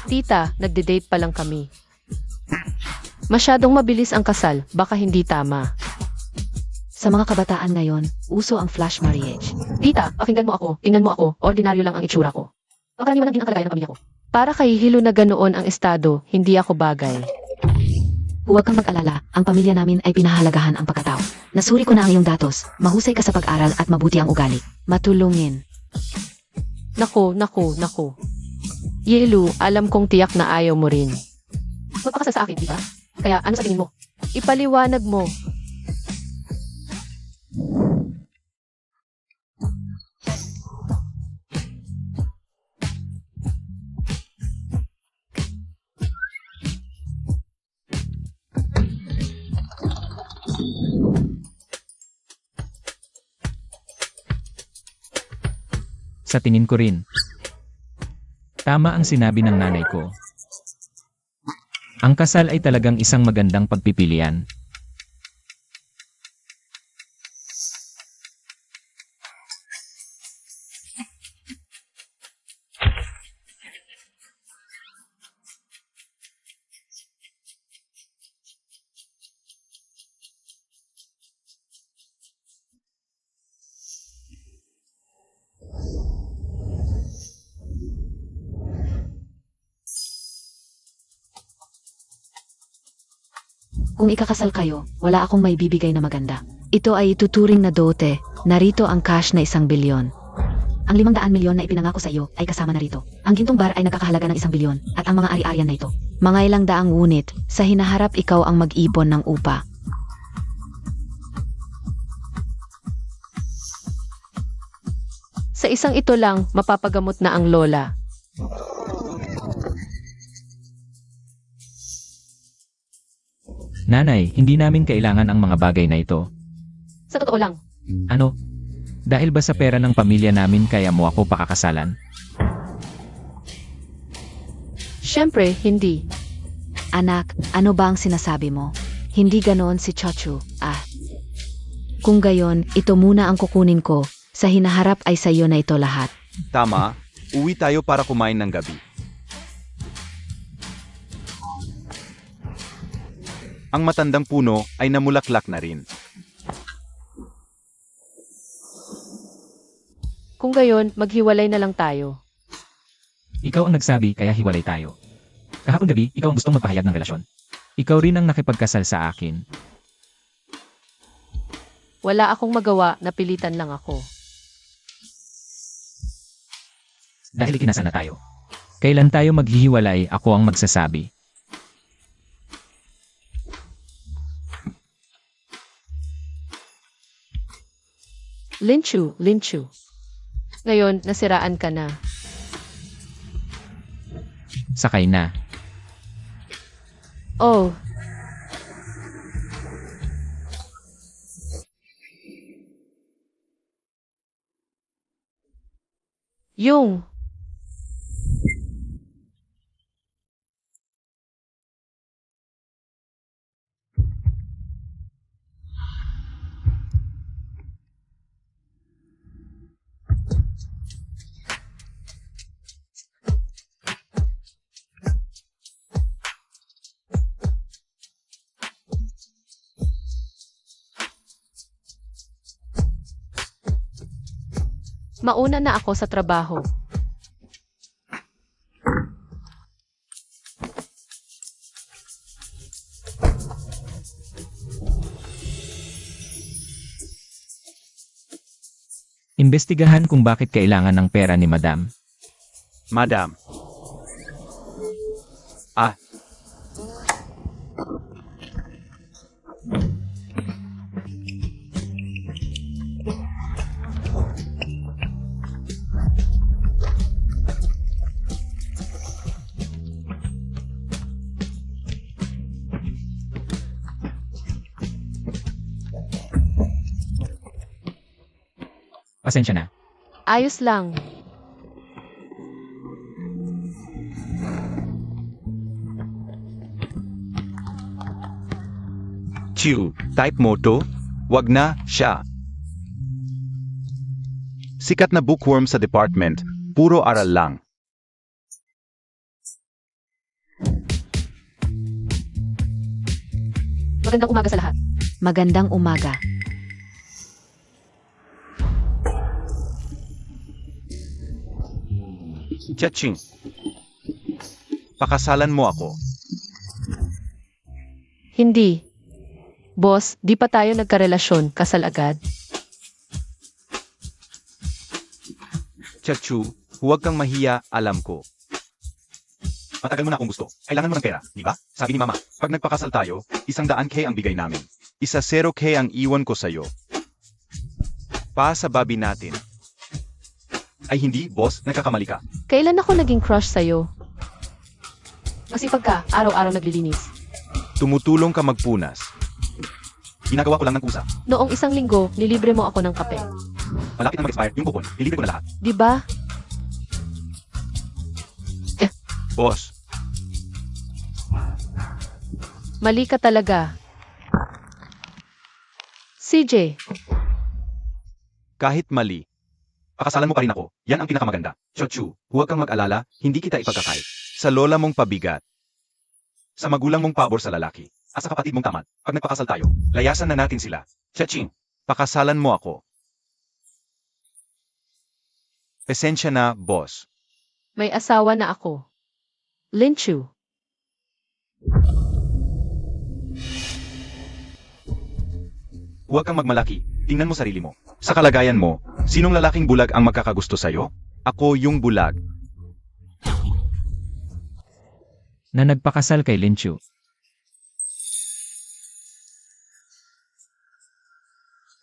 Tita, nagde-date pa lang kami. Masyadong mabilis ang kasal, baka hindi tama. Sa mga kabataan ngayon, uso ang flash marriage. Tita, pakinggan mo ako, tingnan mo ako, ordinaryo lang ang itsura ko. Pangkaraniwan din ang kalagayan ng pamilya ko. Para kay hilo na ganoon ang estado, hindi ako bagay. Huwag kang mag-alala, ang pamilya namin ay pinahalagahan ang pagkatao. Nasuri ko na ang iyong datos, mahusay ka sa pag-aral at mabuti ang ugali. Matulungin. Naku. Yelu, alam kong tiyak na ayaw mo rin. Magpakasal sa akin, di ba? Kaya ano sa tingin mo? Ipaliwanag mo. Sa tingin ko rin. Tama ang sinabi ng nanay ko. Ang kasal ay talagang isang magandang pagpipilian. Kung ikakasal kayo, wala akong may bibigay na maganda. Ito ay ituturing na dote, narito ang cash na 1 bilyon. Ang 500 milyon na ipinangako sa iyo ay kasama na rito. Ang gintong bar ay nagkakahalaga ng 1 bilyon at ang mga ari-arian na ito. Mga ilang daang ngunit, sa hinaharap ikaw ang mag-ipon ng upa. Sa isang ito lang, mapapagamot na ang lola. Nanay, hindi namin kailangan ang mga bagay na ito. Sa totoo lang, Ano? Dahil ba sa pera ng pamilya namin kaya mo ako pakakasalan? syempre, hindi. Anak, ano ba ang sinasabi mo? Hindi ganoon si Chochu, Kung gayon, ito muna ang kukunin ko. Sa hinaharap ay sa iyo na ito lahat. Tama, uwi tayo para kumain ng gabi. Ang matandang puno ay namulaklak na rin. Kung gayon, maghiwalay na lang tayo. Ikaw ang nagsabi kaya hiwalay tayo. Kahapon gabi, ikaw ang gustong magpahayag ng relasyon. Ikaw rin ang nakipagkasal sa akin. Wala akong magawa, napilitan lang ako. Dahil ikinasal na tayo. Kailan tayo maghihiwalay, ako ang magsasabi. Linchu. Ngayon, nasiraan ka na. Sakay na. Oh. Yung. Mauna na ako sa trabaho. Imbestigahan kung bakit kailangan ng pera ni Madam. Madam. Pasensya na. Ayos lang. Chew, type mo to? Wag na, siya. Sikat na bookworm sa department, puro aral lang. Magandang umaga sa lahat. Magandang umaga. Chaching. Pakasalan mo ako. Hindi. Boss, di pa tayo nagkarelasyon, kasal agad. Chachu, huwag kang mahiya, alam ko. Matagal mo na akong gusto. Kailangan mo ng pera, di ba? Sabi ni Mama, pag nagpakasal tayo, 100K ang bigay namin. 0K ang iwan ko sa'yo. Pa sa babi natin. Ay hindi, boss, nagkakamali ka. Kailan ako naging crush sa'yo? Masipag ka, araw-araw naglilinis. Tumutulong ka magpunas. Ginagawa ko lang ng kusa. Noong 1 linggo, nilibre mo ako ng kape. Malapit na mag-expire yung coupon. Nilibre ko na lahat. Di ba? Boss, Mali ka talaga. CJ, kahit mali, pakasalan mo pa rin ako. Yan ang pinakamaganda. Chachu, huwag kang mag-alala, hindi kita ipagkakait. Sa lola mong pabigat. Sa magulang mong pabor sa lalaki. At sa kapatid mong tamad. Pag nagpakasal tayo, layasan na natin sila. Chaching, pakasalan mo ako. Pasensya na, boss. may asawa na ako. Linchu. Huwag kang magmalaki. Tingnan mo sarili mo. Sa kalagayan mo, sinong lalaking bulag ang magkakagusto sa'yo? Ako yung bulag. Na nagpakasal kay Linchu.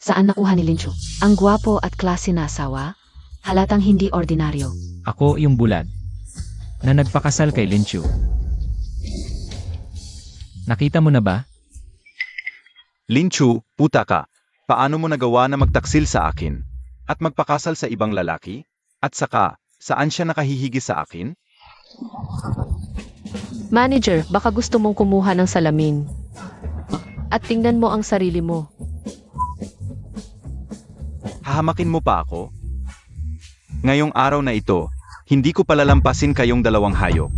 Saan nakuha ni Linchu? Ang gwapo at klase na asawa? Halatang hindi ordinaryo. Ako yung bulag. Na nagpakasal kay Linchu. Nakita mo na ba? Linchu, puta ka. Paano mo nagawa na magtaksil sa akin? At magpakasal sa ibang lalaki? At saka, saan siya nakahihigi sa akin? Manager, baka gusto mong kumuha ng salamin. At tingnan mo ang sarili mo. Hahamakin mo pa ako? Ngayong araw na ito, hindi ko palalampasin kayong dalawang hayop.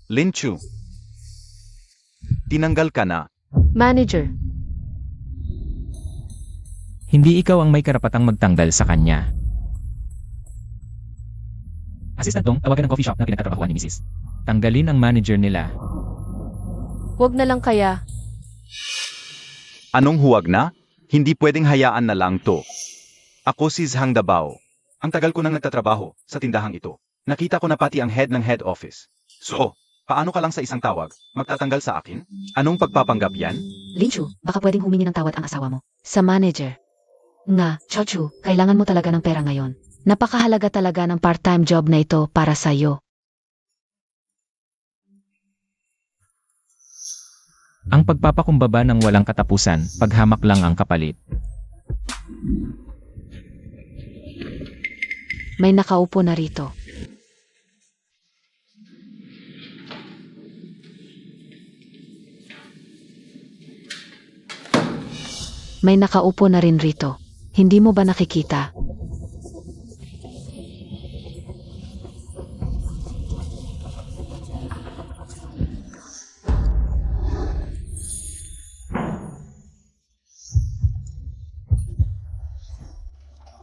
Linchu, tinanggal ka na. Manager, Hindi ikaw ang may karapatang magtanggal sa kanya. Assistant Dong, tawagan ng coffee shop na pinagtatrabahuan ni Mrs. Tanggalin ang manager nila. wag na lang kaya. Anong huwag na? Hindi pwedeng hayaan na lang to. Ako si Zhang Dabao. Ang tagal ko nang nagtatrabaho sa tindahang ito. Nakita ko na pati ang head ng head office. So, paano ka lang sa isang tawag, magtatanggal sa akin? Anong pagpapanggap yan? Linchu, baka pwedeng humingi ng tawad ang asawa mo. Sa manager. Nga, Chachu, kailangan mo talaga ng pera ngayon. Napakahalaga talaga ng part-time job na ito para sa'yo. Ang pagpapakumbaba ng walang katapusan, paghamak lang ang kapalit. May nakaupo na rito. May nakaupo na rin rito. Hindi mo ba nakikita?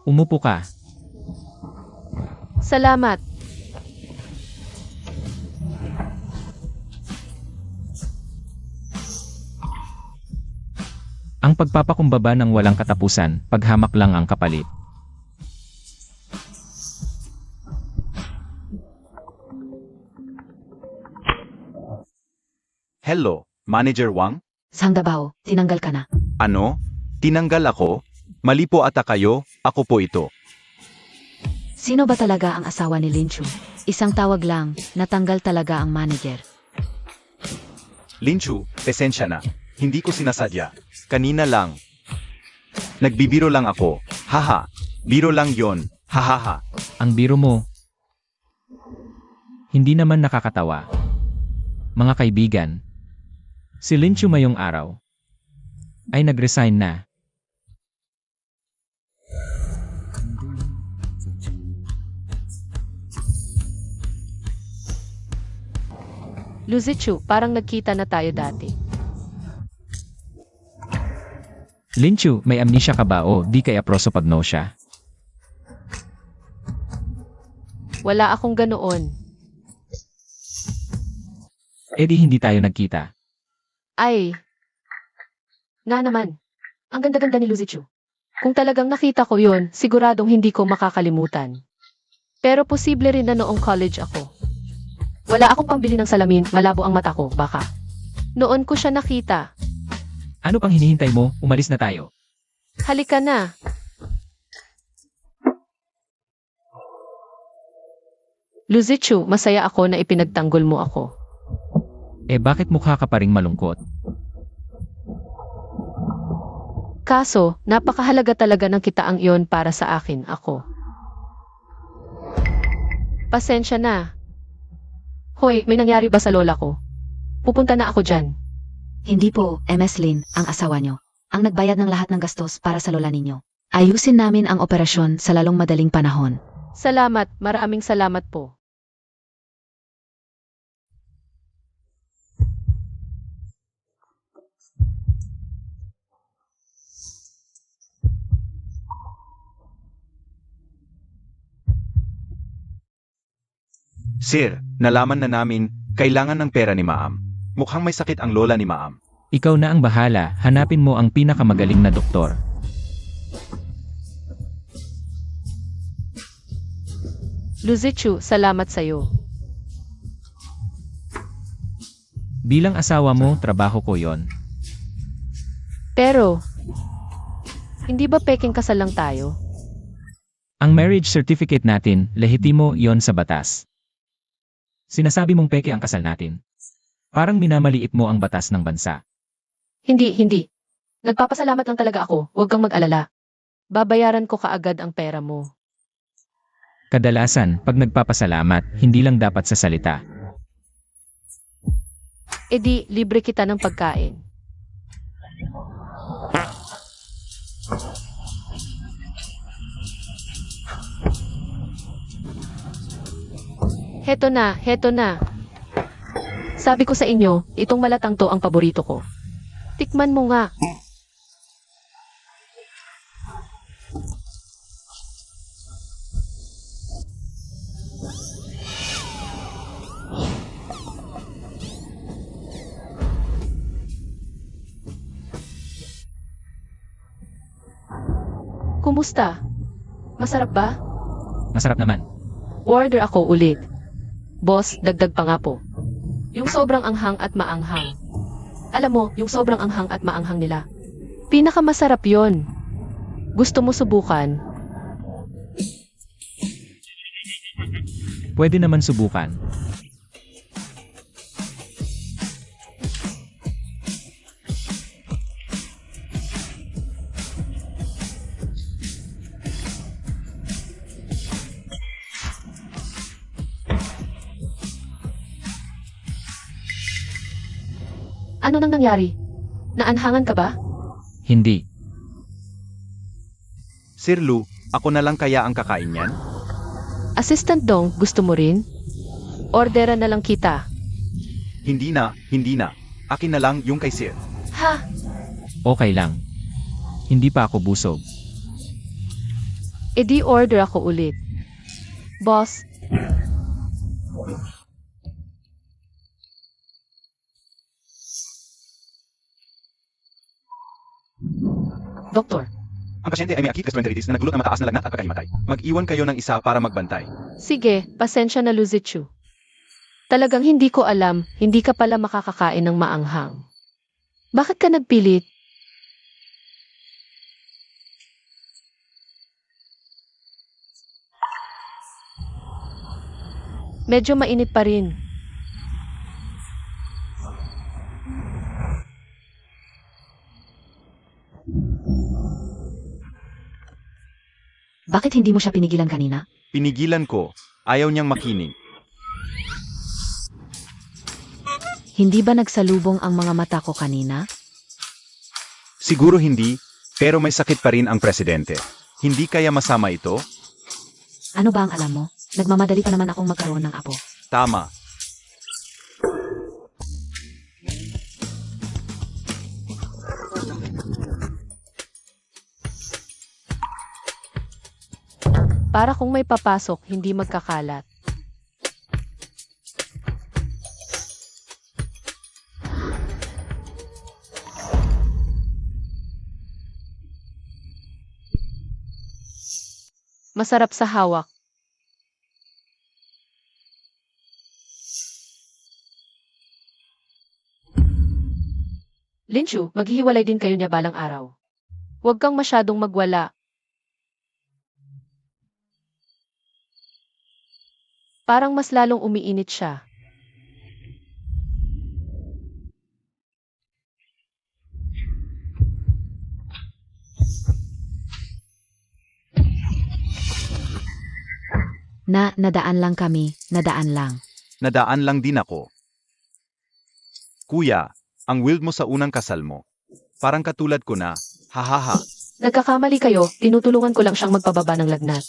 Umupo ka. Salamat. Ang pagpapakumbaba ng walang katapusan, paghamak lang ang kapalit. Hello, Manager Wang? Sangdabao, tinanggal ka na. Ano? Tinanggal ako? Mali po ata kayo, ako po ito. Sino ba talaga ang asawa ni Linchu? Isang tawag lang, natanggal talaga ang manager. Linchu, pasensya na. Hindi ko sinasadya. Kanina lang. Nagbibiro lang ako. Haha. Biro lang yon. Hahaha. Ang biro mo. Hindi naman nakakatawa. Mga kaibigan. Si Linchu mayong araw. ay nag-resign na. Luzichu, parang nagkita na tayo dati. Linchu, may amnesia ka ba o di kaya prosopagnosia? Wala akong ganoon. Eh di hindi tayo nagkita. Ay. Nga naman. Ang ganda-ganda ni Luzichu. Kung talagang nakita ko yon, siguradong hindi ko makakalimutan. Pero posible rin na noong college ako. Wala akong pambili ng salamin, malabo ang mata ko, baka. Noon ko siya nakita. Ano pang hinihintay mo? Umalis na tayo. Halika na. Luzichu, masaya ako na ipinagtanggol mo ako. Eh bakit mukha ka pa ring malungkot? Kaso, napakahalaga talaga ng kitaang iyon para sa akin, ako. Pasensya na. Hoy, may nangyari ba sa lola ko? Pupunta na ako dyan. Hindi po, MS Lin, ang asawa nyo. Ang nagbayad ng lahat ng gastos para sa lola ninyo. Ayusin namin ang operasyon sa lalong madaling panahon. Salamat, maraming salamat po. Sir, nalaman na namin, kailangan ng pera ni Maam. Mukhang may sakit ang lola ni Maam. Ikaw na ang bahala, hanapin mo ang pinakamagaling na doktor. Luzichu, salamat sa'yo. Bilang asawa mo, trabaho ko yon. Pero, hindi ba peking kasal lang tayo? Ang marriage certificate natin, lehitimo yon sa batas. Sinasabi mong peke ang kasal natin. Parang minamaliit mo ang batas ng bansa. Hindi. Nagpapasalamat lang talaga ako, huwag kang mag-alala. Babayaran ko kaagad ang pera mo. Kadalasan, pag nagpapasalamat, hindi lang dapat sa salita. E di, libre kita ng pagkain. Heto na. Sabi ko sa inyo, itong malatang to ang paborito ko. Tikman mo nga. Kumusta? Masarap ba? Masarap naman. Order ako ulit. Boss, dagdag pa nga po. Yung sobrang anghang at maanghang. Alam mo, yung sobrang anghang at maanghang nila. Pinakamasarap yon. Gusto mo subukan? Pwede naman subukan. Ano nang nangyari? Naanhangan ka ba? Hindi. Sir Lu, ako na lang kaya ang kakain yan? Assistant Dong, gusto mo rin? Orderan na lang kita. Hindi na. Akin na lang yung kay Sir. Ha? Okay lang. Hindi pa ako busog. E di order ako ulit. Boss, Doktor, Ang pasyente ay may acute gastroenteritis na nagdulot ng mataas na lagnat at pagkahimatay. Mag-iwan kayo ng isa para magbantay. sige, pasensya na Luzichu. Talagang hindi ko alam, hindi ka pala makakakain ng maanghang. Bakit ka nagpilit? Medyo mainit pa rin. Bakit hindi mo siya pinigilan kanina? Pinigilan ko. Ayaw niyang makinig. Hindi ba nagsalubong ang mga mata ko kanina? Siguro hindi, pero may sakit pa rin ang presidente. Hindi kaya masama ito? Ano ba ang alam mo? Nagmamadali pa naman akong magkaroon ng apo. Tama. Para kung may papasok, hindi magkakalat. Masarap sa hawak. Linshu, maghihiwalay din kayo niya balang araw. Huwag kang masyadong magwala. Parang mas lalong umiinit siya. Nadaan lang kami, nadaan lang. Nadaan lang din ako. Kuya, ang wild mo sa unang kasal mo. Parang katulad ko na, hahaha. Nagkakamali kayo, tinutulungan ko lang siyang magpababa ng lagnat.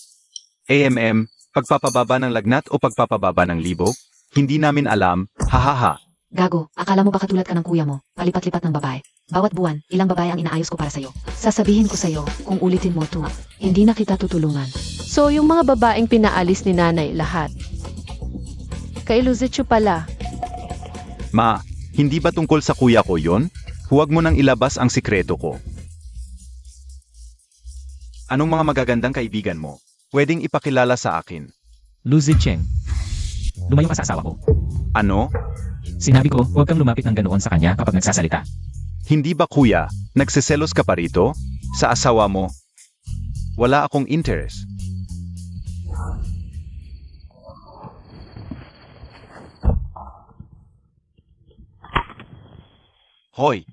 Pagpapababa ng lagnat o pagpapababa ng libog? Hindi namin alam, hahaha. Gago, akala mo ba katulad ka ng kuya mo? Palipat-lipat ng babae. Bawat buwan, ilang babae ang inaayos ko para sa'yo. Sasabihin ko sa'yo, kung ulitin mo to, hindi na kita tutulungan. So, yung mga babaeng pinaalis ni nanay, lahat. Kay Luzichu pala. Ma, hindi ba tungkol sa kuya ko yon? Huwag mo nang ilabas ang sikreto ko. Anong mga magagandang kaibigan mo? Pwedeng ipakilala sa akin. Luzi Cheng. Lumayo ka sa asawa ko. Ano? Sinabi ko, huwag kang lumapit ng ganoon sa kanya kapag nagsasalita. Hindi ba kuya, nagseselos ka pa rito? Sa asawa mo? Wala akong interest. Hoy,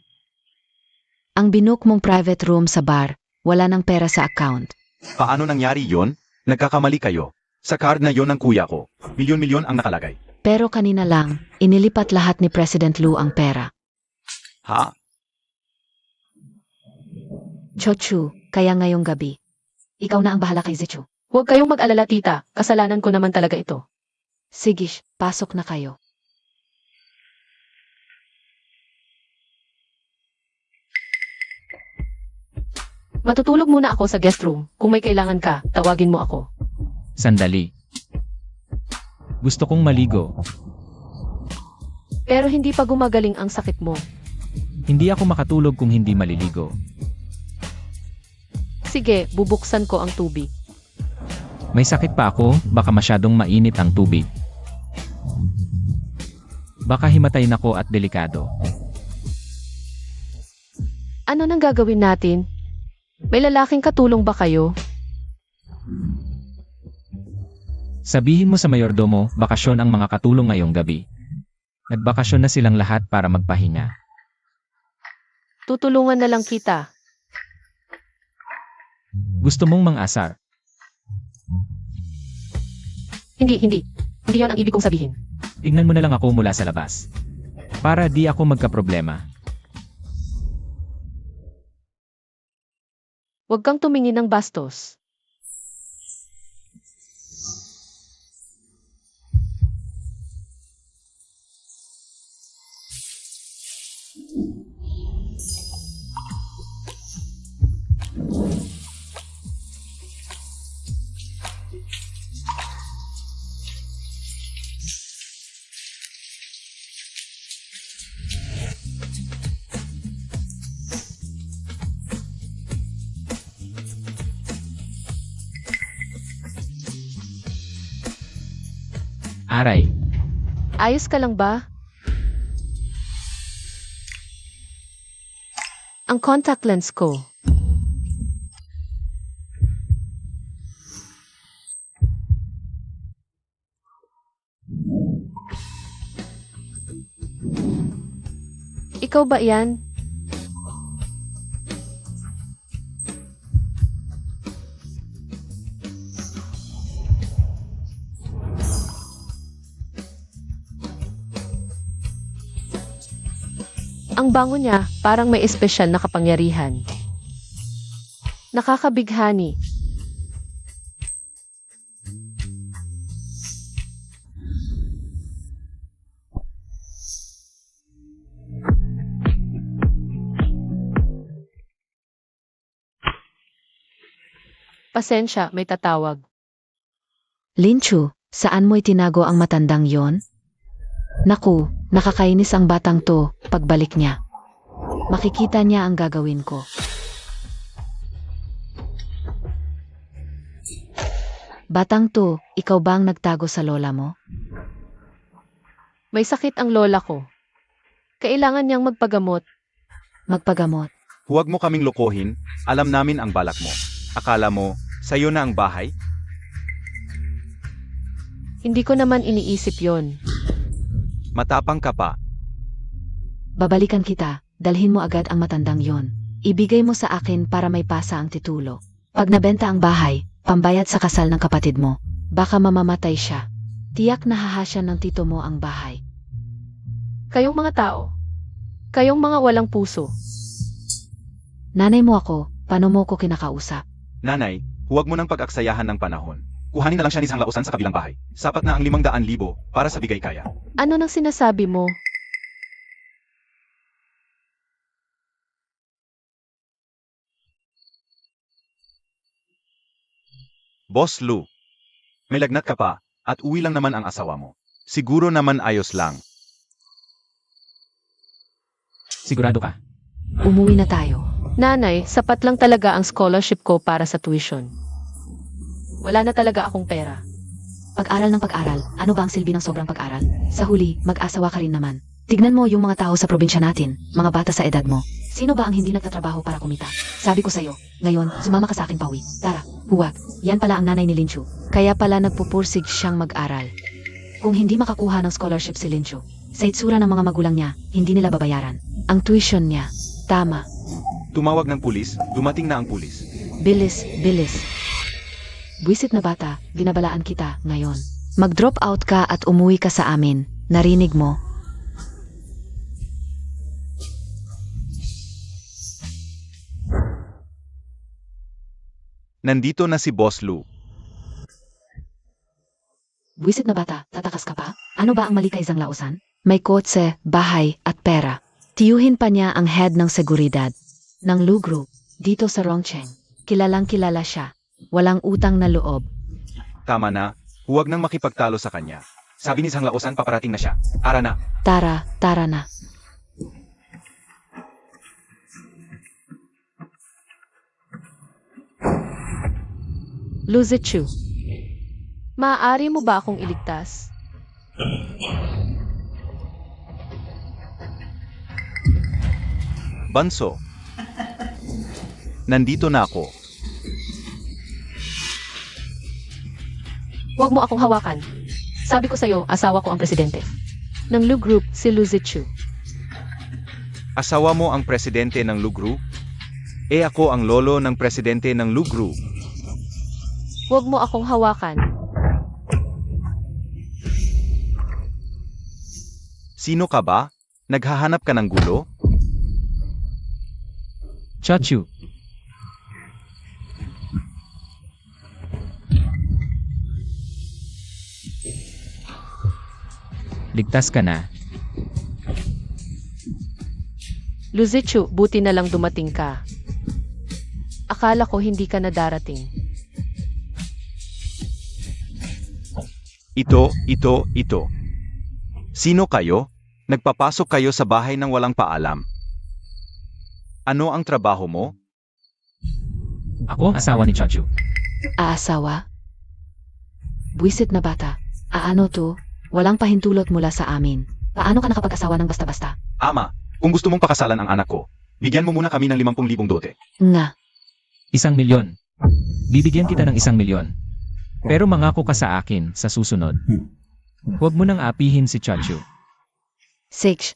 Ang binook mong private room sa bar, wala ng pera sa account. paano nangyari yon? Nagkakamali kayo. Sa card na yon ng kuya ko, milyon-milyon ang nakalagay. Pero kanina lang, inilipat lahat ni President Lu ang pera. Ha? Chochu, kaya ngayong gabi. Ikaw na ang bahala kay Zichu. Huwag kayong mag-alala, tita. Kasalanan ko naman talaga ito. Sigish, pasok na kayo. Matutulog muna ako sa guest room. Kung may kailangan ka, tawagin mo ako. Sandali. Gusto kong maligo. Pero hindi pa gumagaling ang sakit mo. Hindi ako makatulog kung hindi maliligo. Sige, bubuksan ko ang tubig. May sakit pa ako, baka masyadong mainit ang tubig. Baka himatayin ako at delikado. Ano nang gagawin natin? May lalaking katulong ba kayo? Sabihin mo sa mayordomo, bakasyon ang mga katulong ngayong gabi. Nagbakasyon na silang lahat para magpahinga. Tutulungan na lang kita. Gusto mong mang-asar? Hindi. Hindi yon ang ibig kong sabihin. Tingnan mo na lang ako mula sa labas. Para di ako magkaproblema. Huwag kang tumingin ng bastos. Aray, Ayos ka lang ba? Ang contact lens ko. Ikaw ba yan? Ang bango niya, parang may espesyal na kapangyarihan. Nakakabighani. Pasensya, may tatawag. Linchu, saan mo itinago ang matandang yon? Naku, nakakainis ang batang to, pagbalik niya. Makikita niya ang gagawin ko. Batang to, ikaw ba ang nagtago sa lola mo? May sakit ang lola ko. Kailangan niyang magpagamot. Magpagamot. Huwag mo kaming lokohin, alam namin ang balak mo. Akala mo, sayo na ang bahay? Hindi ko naman iniisip yon. Matapang ka pa. Babalikan kita, dalhin mo agad ang matandang yon. Ibigay mo sa akin para may pasa ang titulo. Pag nabenta ang bahay, pambayad sa kasal ng kapatid mo, baka mamamatay siya. Tiyak na hahasyan ng tito mo ang bahay. Kayong mga tao. Kayong mga walang puso. Nanay mo ako, paano mo ko kinakausap? Nanay, huwag mo nang pag-aksayahan ng panahon. Kuhanin na lang siya ni Sang Lausan sa kabilang bahay. Sapat na ang 500,000 para sa bigay kaya. Ano nang sinasabi mo? Boss Lou, may lagnat ka pa, at uwi lang naman ang asawa mo. Siguro naman ayos lang. Sigurado ka? Umuwi na tayo. Nanay, sapat lang talaga ang scholarship ko para sa tuition. Wala na talaga akong pera. Pag-aral ng pag-aral, ano ba ang silbi ng sobrang pag-aral? Sa huli, mag-asawa ka rin naman. Tignan mo yung mga tao sa probinsya natin, mga bata sa edad mo. Sino ba ang hindi nagtatrabaho para kumita? Sabi ko sa'yo, ngayon, sumama ka sa akin pauwi. Tara, huwag. Yan pala ang nanay ni Linchu. Kaya pala nagpupursig siyang mag-aral. Kung hindi makakuha ng scholarship si Linchu, sa itsura ng mga magulang niya, hindi nila babayaran. Ang tuition niya, tama. Tumawag ng pulis, dumating na ang pulis. Bilis, bilis. Buwisit na bata, binabalaan kita ngayon. Mag-drop out ka at umuwi ka sa amin. Narinig mo? Nandito na si Boss Lou. Buwisit na bata, tatakas ka pa? Ano ba ang mali kay Sang Lausan? May kotse, bahay, at pera. Tiyuhin pa niya ang head ng seguridad ng Lu Group dito sa Rongcheng. Kilalang kilala siya. Walang utang na loob. Tama na, huwag nang makipagtalo sa kanya. Sabi ni Sang Lausan paparating na siya. Ara na. Tara, tara na. Lu Zichu, maaari mo ba akong iligtas? Banso. Nandito na ako. Huwag mo akong hawakan. Sabi ko sa'yo, asawa ko ang presidente. Ng Lu Group, si Lu Zichu. Asawa mo ang presidente ng Lu Group? Ako ang lolo ng presidente ng Lu Group. Huwag mo akong hawakan. Sino ka ba? Naghahanap ka ng gulo? Chachu, ligtas ka na. Lu Zichu, buti na lang dumating ka. Akala ko hindi ka na darating. Ito. Sino kayo? Nagpapasok kayo sa bahay ng walang paalam. Ano ang trabaho mo? Ako ang asawa ni Chachu. Aasawa? Buwisit na bata. Ano to? Walang pahintulot mula sa amin. Paano ka nakapag-asawa ng basta-basta? Ama, kung gusto mong pakasalan ang anak ko, bigyan mo muna kami ng 50,000 dote. Nga. 1,000,000. Bibigyan kita ng 1,000,000. Pero mangako ka sa akin sa susunod. Huwag mo nang apihin si Chachu. Sek.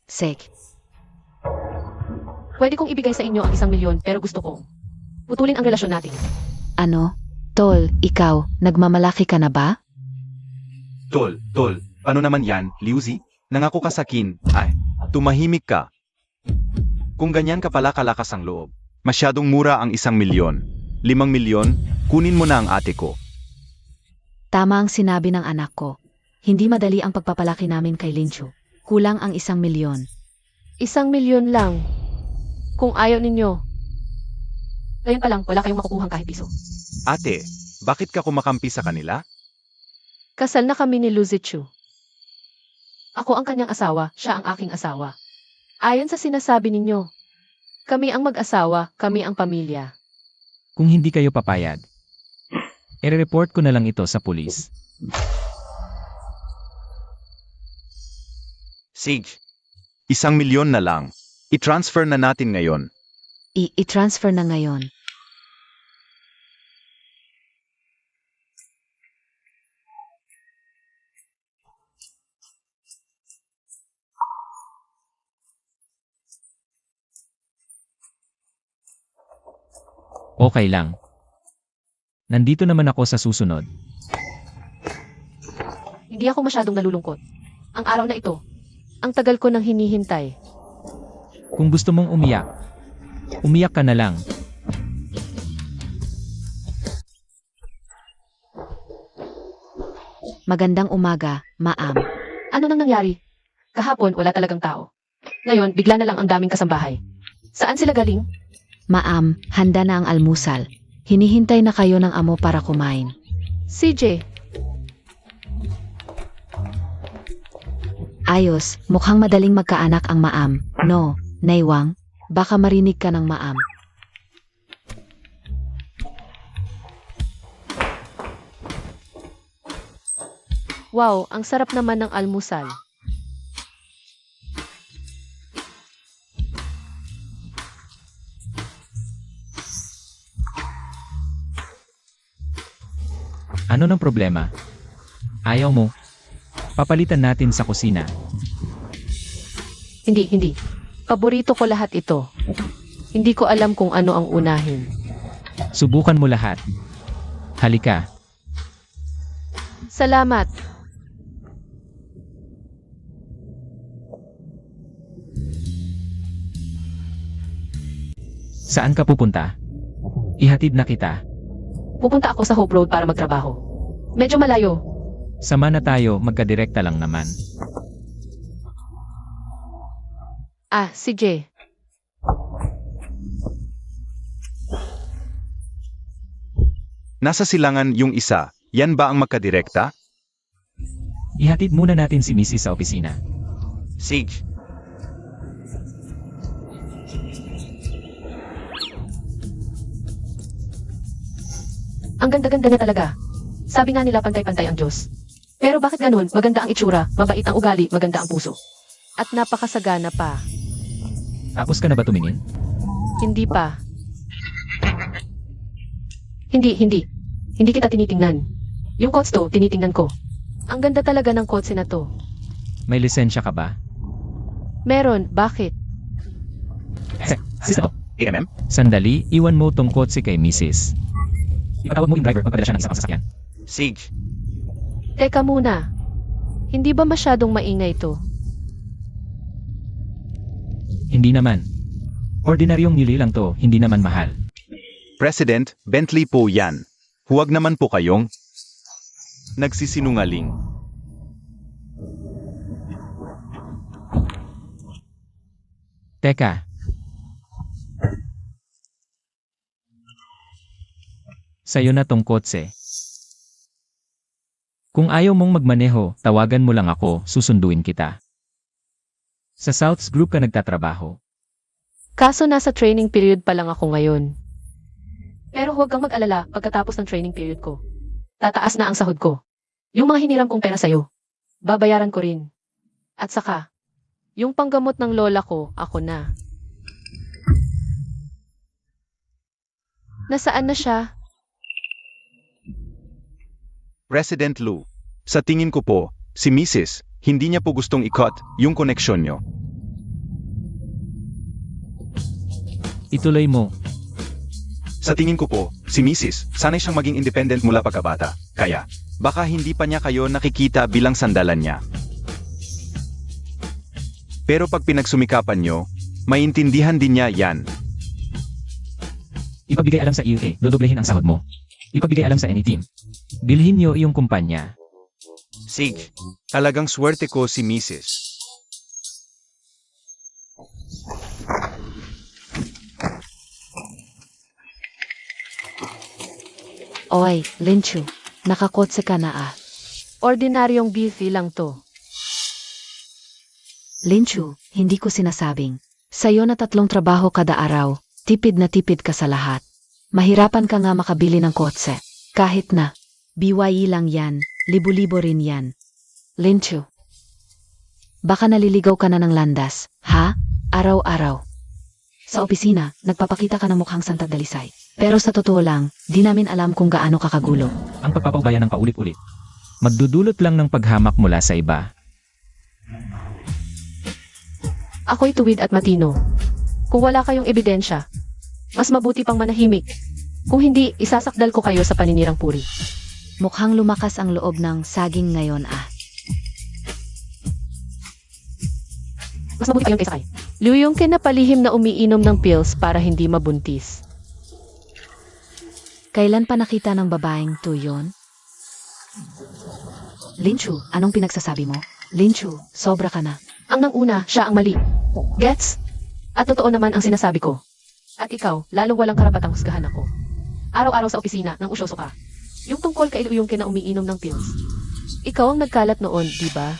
Pwede kong ibigay sa inyo ang 1,000,000 pero gusto kong putulin ang relasyon natin. Ano? Tol, ikaw, nagmamalaki ka na ba? Tol, paano naman yan, Liuzi? Nangako ka sa akin. Ay, tumahimik ka. Kung ganyan ka pala kalakas ang loob, masyadong mura ang 1,000,000. 5,000,000, kunin mo na ang ate ko. Tama ang sinabi ng anak ko. Hindi madali ang pagpapalaki namin kay Lincho. Kulang ang 1,000,000. 1,000,000 lang. Kung ayaw ninyo. Ngayon pa lang, wala kayong makukuhang kahit piso. Ate, bakit ka kumakampi sa kanila? Kasal na kami ni Luzichu. Ako ang kanyang asawa, siya ang aking asawa. Ayon sa sinasabi ninyo, kami ang mag-asawa, kami ang pamilya. Kung hindi kayo papayag, i-report ko na lang ito sa pulis. Sage, 1,000,000 na lang. I-transfer na natin ngayon. I-transfer na ngayon. Okay lang. Nandito naman ako sa susunod. Hindi ako masyadong nalulungkot. Ang araw na ito, ang tagal ko nang hinihintay. Kung gusto mong umiyak, umiyak ka na lang. Magandang umaga, ma'am. Ano nang nangyari? Kahapon, wala talagang tao. Ngayon, bigla na lang ang daming kasambahay. Saan sila galing? Ma'am, handa na ang almusal. Hinihintay na kayo ng amo para kumain. CJ, Ayos, mukhang madaling magkaanak ang ma'am. No, Naywang, baka marinig ka ng ma'am. wow, ang sarap naman ng almusal. Ano ng problema? Ayaw mo? Papalitan natin sa kusina. Hindi. Paborito ko lahat ito. Hindi ko alam kung ano ang unahin. Subukan mo lahat. Halika. Salamat. Saan ka pupunta? Ihatid na kita. Pupunta ako sa Hope Road para magtrabaho. Medyo malayo. Sama na tayo, magkadirekta lang naman. Ah, CJ. Nasa silangan yung isa. Yan ba ang magkadirekta? Ihatid muna natin si Mrs. sa opisina. Sage. Ang ganda-ganda niya talaga. Sabi nga nila pantay-pantay ang Diyos. Pero bakit ganun? Maganda ang itsura, mabait ang ugali, maganda ang puso. At napakasagana pa. Tapos ka na ba tumingin? Hindi pa. Hindi. Hindi kita tinitingnan. Yung quotes to, tinitingnan ko. Ang ganda talaga ng quotes na to. May lisensya ka ba? Meron, bakit? Sisto. AMM? Sandali, iwan mo tong kotse kay Mrs. Ipatawag mo yung driver magpadala siya ng isang sasakyan. Sage. Teka muna. Hindi ba masyadong maingay to? Hindi naman. Ordinaryong nili lang to, hindi naman mahal. President, Bentley po yan. Huwag naman po kayong nagsisinungaling. Teka. Sa'yo na tong kotse. Kung ayaw mong magmaneho, tawagan mo lang ako, susunduin kita. Sa Souths Group ka nagtatrabaho. Kaso nasa training period pa lang ako ngayon. Pero huwag kang mag-alala pagkatapos ng training period ko. Tataas na ang sahod ko. Yung mga hiniram kong pera sa'yo, babayaran ko rin. At saka, yung panggamot ng lola ko, ako na. Nasaan na siya? President Lou, sa tingin ko po, si Mrs. hindi niya po gustong i-cut yung koneksyon nyo. Ituloy mo. Sa tingin ko po, si Mrs. sanay siyang maging independent mula pagkabata. Kaya, baka hindi pa niya kayo nakikita bilang sandalan niya. Pero pag pinagsumikapan nyo, Maintindihan din niya yan. Ipabigay alam sa iyo dodoblehin ang sahod mo. Ipabigay alam sa any team. Bilhin niyo iyong kumpanya. Sige. Talagang swerte ko si Mrs. Oy, Linchu, nakakotse ka na ah. Ordinaryong beefy lang to. Linchu, hindi ko sinasabing. Sa'yo na 3 trabaho kada araw, tipid na tipid ka sa lahat. Mahirapan ka nga makabili ng kotse. Kahit na, BYE lang yan, libo-libo rin yan. Linchu, baka naliligaw ka na ng landas, ha? Araw-araw. Sa opisina, nagpapakita ka ng mukhang Santa Dalisay. Pero sa totoo lang, di namin alam kung gaano kakagulo. Ang pagpapaubaya ng paulit-ulit. Magdudulot lang ng paghamak mula sa iba. Ako'y tuwid at matino. Kung wala kayong ebidensya, mas mabuti pang manahimik. Kung hindi, isasakdal ko kayo sa paninirang puri. Mukhang lumakas ang loob ng saging ngayon ah. Mas mabuti kayong kaysa kay. Liu yung kinapalihim na umiinom ng pills para hindi mabuntis. Kailan pa nakita ng babaeng to yun? Linchu, anong pinagsasabi mo? Linchu, sobra ka na. Ang nanguna, siya ang mali. Gets? At totoo naman ang sinasabi ko. At ikaw, lalo walang karapatang husgahan ako. Araw-araw sa opisina, nang usyoso ka. Yung tungkol kay Liu yung kina umiinom ng pills. Ikaw ang nagkalat noon, di ba?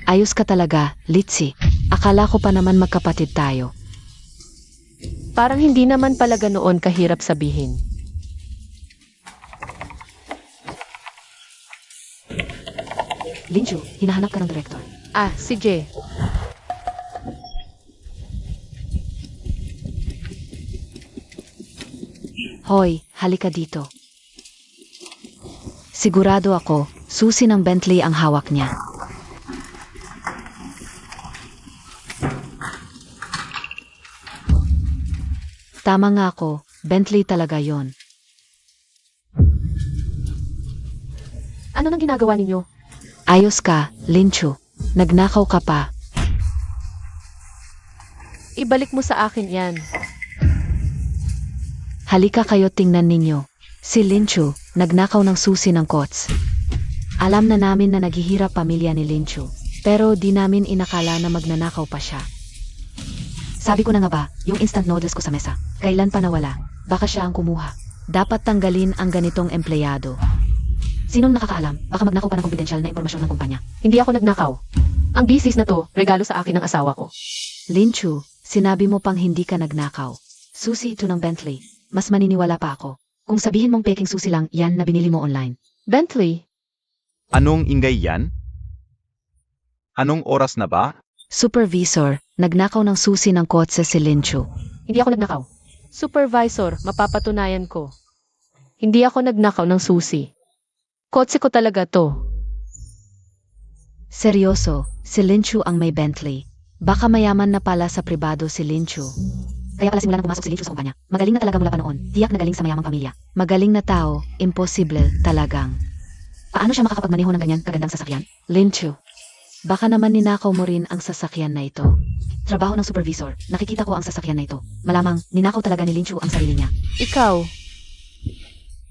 Ayos ka talaga, Litsi. Akala ko pa naman magkapatid tayo. Parang hindi naman pala ganoon kahirap sabihin. Linchu, hinahanap ka ng director. Ah, si Jay. Hoy, halika dito. Sigurado ako, susi ng Bentley ang hawak niya. Tama nga ako, Bentley talaga yon. Ano nang ginagawa ninyo? Ayos ka, Linchu. Nagnakaw ka pa. Ibalik mo sa akin yan. Halika kayo tingnan ninyo. Si Linchu, nagnakaw ng susi ng kots. Alam na namin na naghihirap pamilya ni Linchu. Pero di namin inakala na magnanakaw pa siya. Sabi ko na nga ba, yung instant noodles ko sa mesa, kailan pa nawala? Baka siya ang kumuha. Dapat tanggalin ang ganitong empleyado. Sinong nakakaalam? Baka magnakaw pa ng kumpidensyal na impormasyon ng kumpanya. Hindi ako nagnakaw. Ang bisis na to, regalo sa akin ng asawa ko. Linchu, sinabi mo pang hindi ka nagnakaw. Susi ito ng Bentley. Mas maniniwala pa ako. Kung sabihin mong peking susi lang, yan na binili mo online. Bentley? Anong ingay yan? Anong oras na ba? Supervisor, nagnakaw ng susi ng kotse si Linchu. Hindi ako nagnakaw. Supervisor, mapapatunayan ko. Hindi ako nagnakaw ng susi. Kotse ko talaga to. Seryoso, si Linchu ang may Bentley. Baka mayaman na pala sa pribado si Linchu. Kaya pala simula nang pumasok si Linchu sa kumpanya. Magaling na talaga mula pa noon. Tiyak na galing sa mayamang pamilya. Magaling na tao, imposible talagang. Paano siya makakapagmaneho ng ganyan kagandang sasakyan? Linchu, baka naman ninakaw mo rin ang sasakyan na ito. Trabaho ng supervisor, nakikita ko ang sasakyan na ito. Malamang, ninakaw talaga ni Linchu ang sarili niya. Ikaw?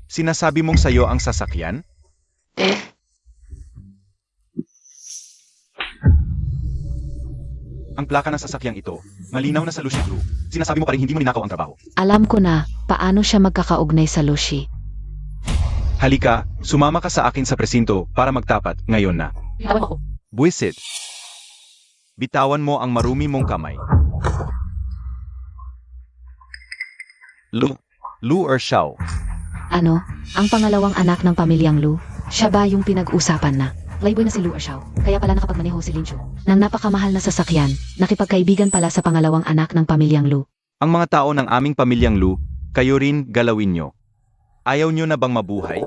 Sinasabi mong sayo ang sasakyan? Ang plaka ng sasakyang ito, malinaw na sa Lucy Blue. Sinasabi mo pa rin hindi mo ninakaw ang trabaho. Alam ko na, paano siya magkakaugnay sa Lucy. Halika, sumama ka sa akin sa presinto para magtapat ngayon na. Bitawan ako. Buwisit. Bitawan mo ang marumi mong kamay. Lu or Xiao? Ano? Ang pangalawang anak ng pamilyang Lu? Siya ba yung pinag-usapan na? Playboy na si Lu or Xiao, kaya pala nakapagmaneho si Linchu. Nang napakamahal na sasakyan, nakipagkaibigan pala sa pangalawang anak ng pamilyang Lu. Ang mga tao ng aming pamilyang Lu, kayo rin galawin nyo. Ayaw nyo na bang mabuhay?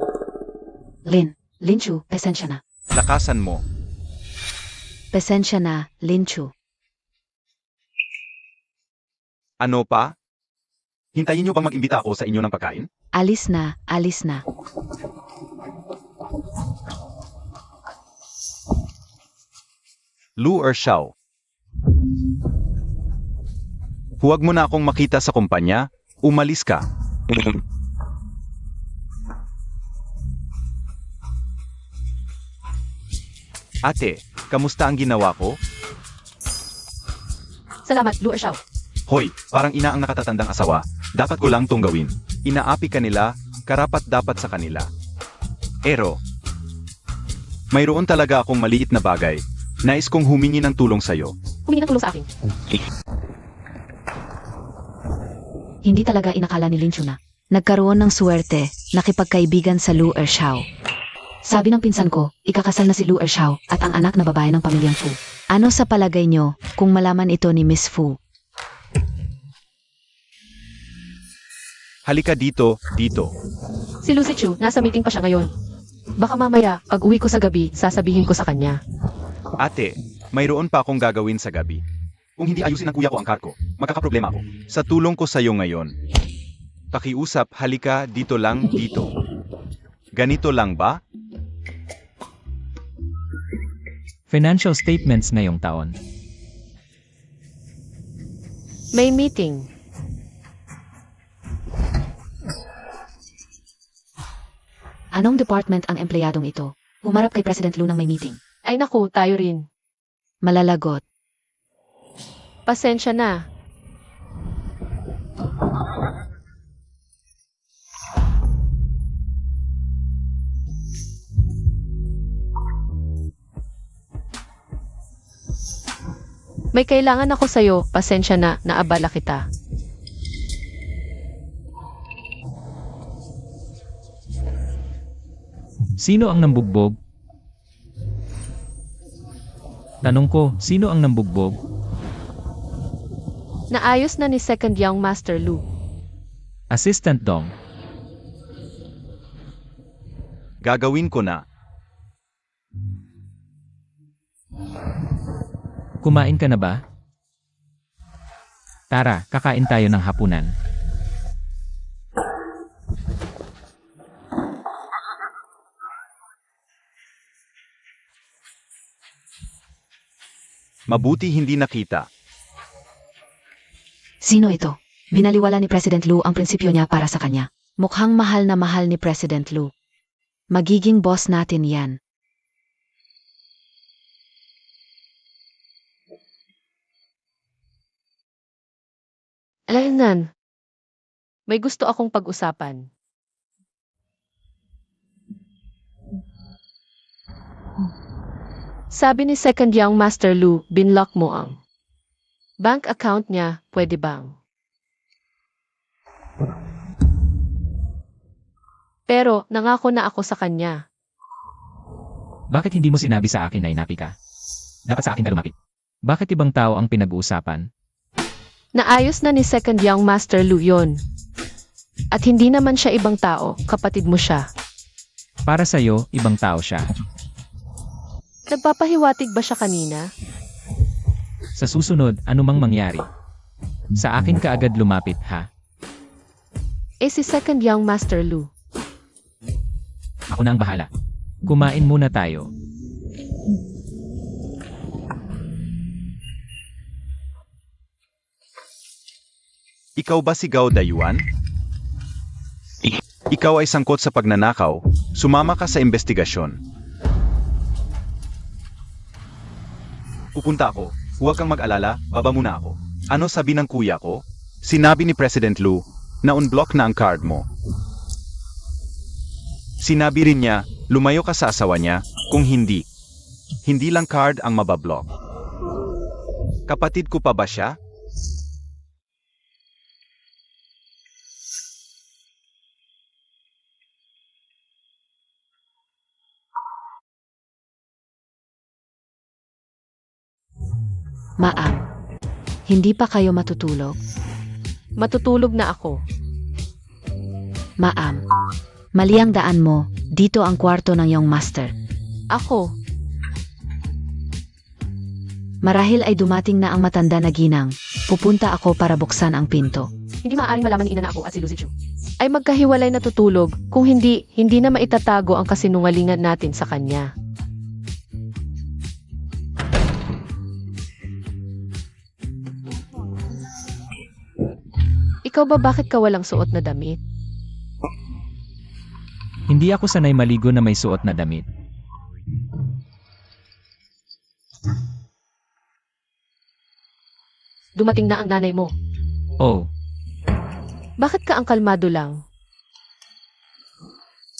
Linchu, pasensya na. Lakasan mo. Pasensya na, Linchu. Ano pa? Hintayin nyo bang mag-imbita ako sa inyo ng pagkain? Alis na, alis na. Lu or Xiao? Huwag mo na akong makita sa kumpanya. Umalis ka. Ate, kamusta ang ginawa ko? Salamat, Lu Xiao. Hoy, parang ina ang nakatatandang asawa. Dapat ko lang tong gawin. Inaapi ka nila, karapat dapat sa kanila. Ero, mayroon talaga akong maliit na bagay. Nais kong humingi ng tulong sa'yo. Humingi ng tulong sa akin. Hindi talaga inakala ni Lin Chu na nagkaroon ng suwerte, nakipagkaibigan sa Lu Xiao. Sabi ng pinsan ko, ikakasal na si Lu Xiao at ang anak na babae ng pamilyang Fu. Ano sa palagay nyo kung malaman ito ni Miss Fu? Halika dito, dito. Si Lucy Chu, nasa meeting pa siya ngayon. Baka mamaya, pag uwi ko sa gabi, sasabihin ko sa kanya. Ate, mayroon pa akong gagawin sa gabi. Kung hindi ayusin ng kuya ko ang car ko, magkakaproblema ako. Sa tulong ko sa'yo ngayon. Pakiusap, halika dito lang, dito. Ganito lang ba? Financial statements ngayong taon. May meeting. Anong department ang empleyadong ito? Humarap kay President Lu ng may meeting. Ay naku, tayo rin. Malalagot. Pasensya na. May kailangan ako sa'yo, pasensya na, naabala kita. Sino ang nambugbog? Tanong ko, sino ang nambugbog? Naayos na ni Second Young Master Lu. Assistant Dong. Gagawin ko na. Kumain ka na ba? Tara, kakain tayo ng hapunan. Mabuti hindi nakita. Sino ito? Binaliwala ni President Lu ang prinsipyo niya para sa kanya. Mukhang mahal na mahal ni President Lu. Magiging boss natin yan. Alaynan. May gusto akong pag-usapan. Sabi ni Second Young Master Lu, binlock mo ang bank account niya, pwede bang? Pero, nangako na ako sa kanya. Bakit hindi mo sinabi sa akin na inapi ka? Dapat sa akin ka lumapit. Bakit ibang tao ang pinag-uusapan? Naayos na ni Second Young Master Lu yon. At hindi naman siya ibang tao, kapatid mo siya. Para sa'yo, ibang tao siya. Nagpapahiwatig ba siya kanina? Sa susunod, anumang mangyari. Sa akin ka agad lumapit, ha? Si Second Young Master Lu. Ako na ang bahala. Kumain muna tayo. Ikaw ba si Gao Dayuan? Ikaw ay sangkot sa pagnanakaw. Sumama ka sa investigasyon. Pupunta ako. Huwag kang mag-alala, baba muna ako. Ano sabi ng kuya ko? Sinabi ni President Lu na unblock na ang card mo. Sinabi rin niya, lumayo ka sa asawa niya, kung hindi. Hindi lang card ang mabablock. Kapatid ko pa ba siya? Maam. Hindi pa kayo matutulog? Matutulog na ako. Maam. Mali ang daan mo. Dito ang kwarto ng iyong master. Ako, Marahil ay dumating na ang matanda na ginang. Pupunta ako para buksan ang pinto. hindi maaaring malaman ni ina na ako at si Lucy Chu ay magkahiwalay na tutulog kung hindi na maitatago ang kasinungalingan natin sa kanya. Ikaw ba bakit ka walang suot na damit? Hindi ako sanay maligo na may suot na damit. Dumating na ang nanay mo. Oh, Bakit ka ang kalmado lang?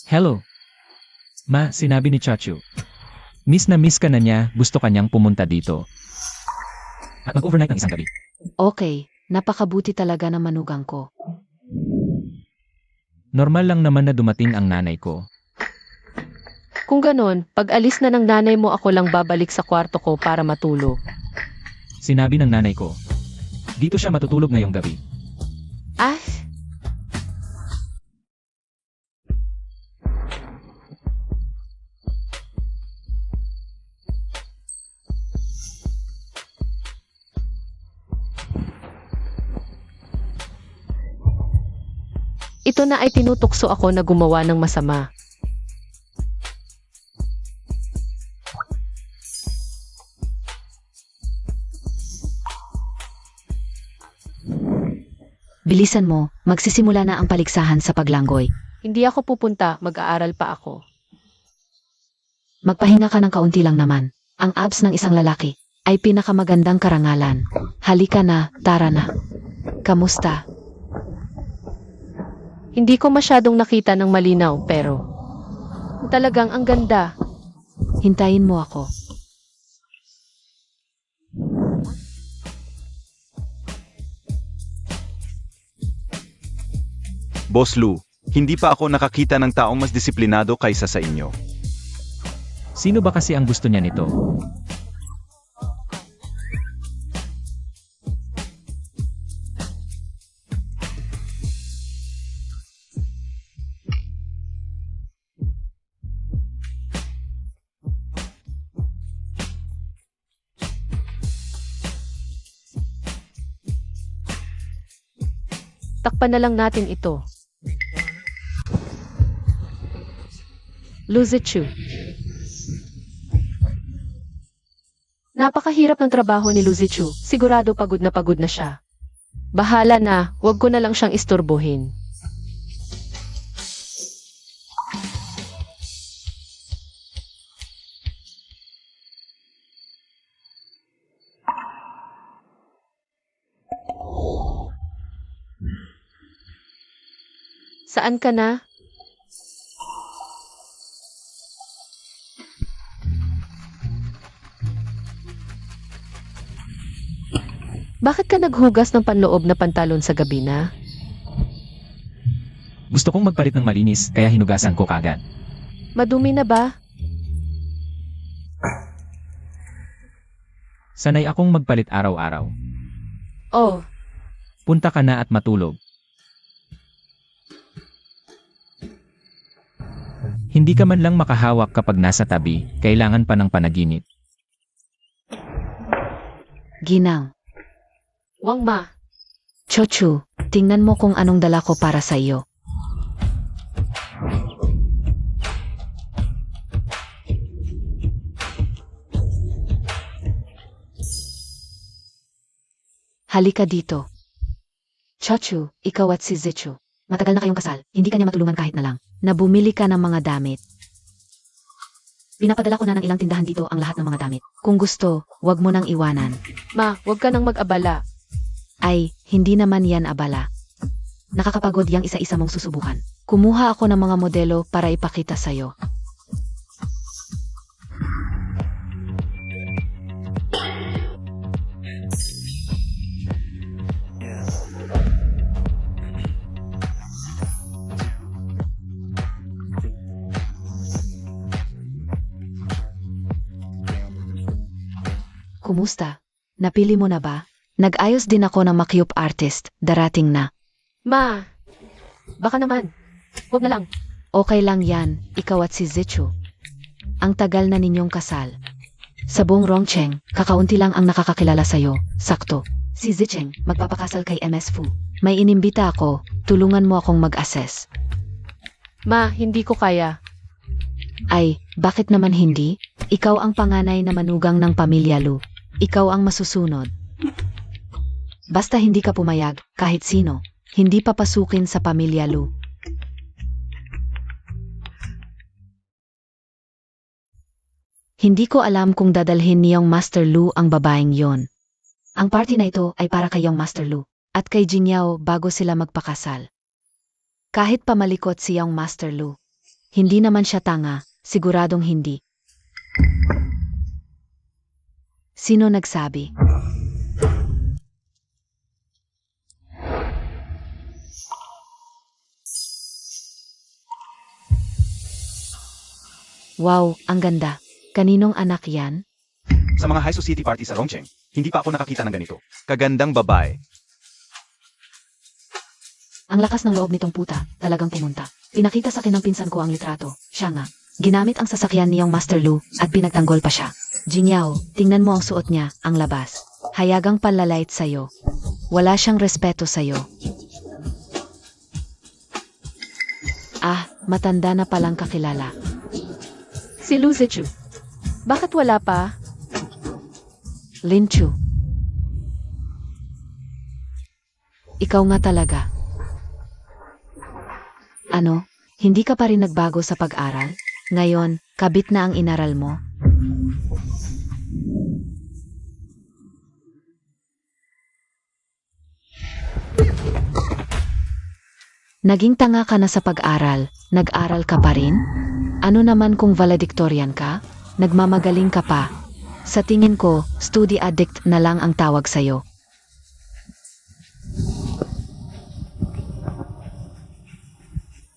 hello. Ma, sinabi ni Chachu. Miss na miss ka na niya, gusto kanyang pumunta dito. At mag-overnight ng isang gabi. Okay, napakabuti talaga ng manugang ko. Normal lang naman na dumating ang nanay ko. Kung ganon, pag alis na ng nanay mo ako lang babalik sa kwarto ko para matulog. Sinabi ng nanay ko. Dito siya matutulog ngayong gabi. Ah, ito na ay tinutukso ako na gumawa ng masama. Bilisan mo, magsisimula na ang paligsahan sa paglanggoy. Hindi ako pupunta, mag-aaral pa ako. Magpahinga ka ng kaunti lang naman. Ang abs ng isang lalaki ay pinakamagandang karangalan. Halika na, tara na. Kamusta? Hindi ko masyadong nakita ng malinaw pero talagang ang ganda. Hintayin mo ako. Boss Lou, hindi pa ako nakakita ng taong mas disiplinado kaysa sa inyo. Sino ba kasi ang gusto niya nito? Takpan na lang natin ito. Luzichu. Napakahirap ng trabaho ni Luzichu. Sigurado pagod na siya. Bahala na, wag ko na lang siyang isturbuhin. Saan ka na? Bakit ka naghugas ng panloob na pantalon sa gabi na? Gusto kong magpalit ng malinis, kaya hinugasan ko kagad. Madumi na ba? Sanay akong magpalit araw-araw. Oh, Punta ka na at matulog. Hindi ka man lang makahawak kapag nasa tabi, kailangan pa ng panaginip. Ginang. Wang Ma. Chochu, tingnan mo kung anong dala ko para sa iyo. Halika dito. Chochu, ikaw at si Zichu. Matagal na kayong kasal, hindi kanya matulungan kahit na lang. Na bumili ka ng mga damit. Pinapadala ko na ng ilang tindahan dito ang lahat ng mga damit. Kung gusto, wag mo nang iwanan. Ma, wag ka nang mag-abala. Ay, hindi naman yan abala. Nakakapagod yang isa-isa mong susubukan. Kumuha ako ng mga modelo para ipakita sa'yo. Kumusta? Napili mo na ba? Nag-ayos din ako ng makyup artist, darating na. Ma, baka naman. Wag na lang. Okay lang yan, ikaw at si Zichu. Ang tagal na ninyong kasal. Sa buong Rongcheng, kakaunti lang ang nakakakilala sa'yo, sakto. Si Zicheng, magpapakasal kay MS Fu. May inimbita ako, tulungan mo akong mag-assess. Ma, hindi ko kaya. Ay, bakit naman hindi? Ikaw ang panganay na manugang ng pamilya Lu. Ikaw ang masusunod. Basta hindi ka pumayag, kahit sino. hindi papasukin sa pamilya Lu. Hindi ko alam kung dadalhin niyong Master Lu ang babaeng yon. Ang party na ito ay para kay Yong Master Lu at kay Jingyao bago sila magpakasal. Kahit pamalikot si Yong Master Lu, hindi naman siya tanga, siguradong hindi. Sino nagsabi? Wow, ang ganda. Kaninong anak yan? Sa mga high society party sa Rongcheng, hindi pa ako nakakita ng ganito. Kagandang babae. Ang lakas ng loob nitong puta, talagang pumunta. Pinakita sa akin ng pinsan ko ang litrato. Siya nga. Ginamit ang sasakyan niyang Master Lu at pinagtanggol pa siya. Jingyao, tingnan mo ang suot niya, ang labas. Hayagang panlalait sa'yo. Wala siyang respeto sa'yo. Ah, matanda na palang kakilala. Si Lu Zichu. Bakit wala pa? Lin Chu. Ikaw nga talaga. Ano, hindi ka pa rin nagbago sa pag-aral? Ngayon, kabit na ang inaral mo? Naging tanga ka na sa pag-aral, nag-aral ka pa rin? Ano naman kung valedictorian ka? Nagmamagaling ka pa. Sa tingin ko, study addict na lang ang tawag sa'yo.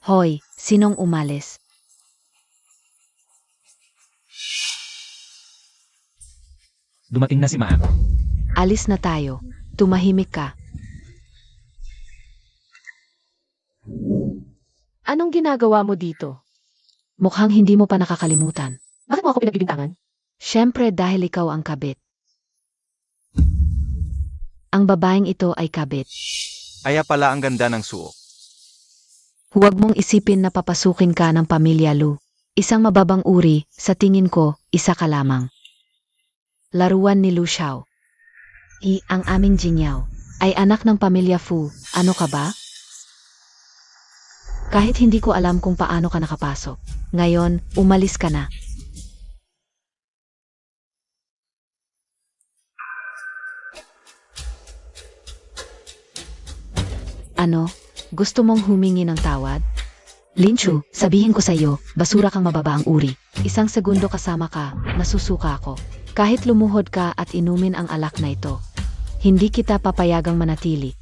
Hoy, sinong umalis? Dumating na si Ma. Alis na tayo. Tumahimik ka. Anong ginagawa mo dito? Mukhang hindi mo pa nakakalimutan. Bakit mo ako pinagbibintangan? Siyempre dahil ikaw ang kabit. Ang babaeng ito ay kabit. Aya pala ang ganda ng suot. Huwag mong isipin na papasukin ka ng pamilya Lu. Isang mababang uri, sa tingin ko, isa ka lamang. Laruan ni Lu Xiao. Ang aming Jingyao ay anak ng pamilya Fu. Ano ka ba? Kahit hindi ko alam kung paano ka nakapasok. Ngayon, umalis ka na. Ano? Gusto mong humingi ng tawad? Lin Chu, sabihin ko sa iyo, basura kang mababa ang uri. Isang segundo kasama ka, nasusuka ako. Kahit lumuhod ka at inumin ang alak na ito, hindi kita papayagang manatili.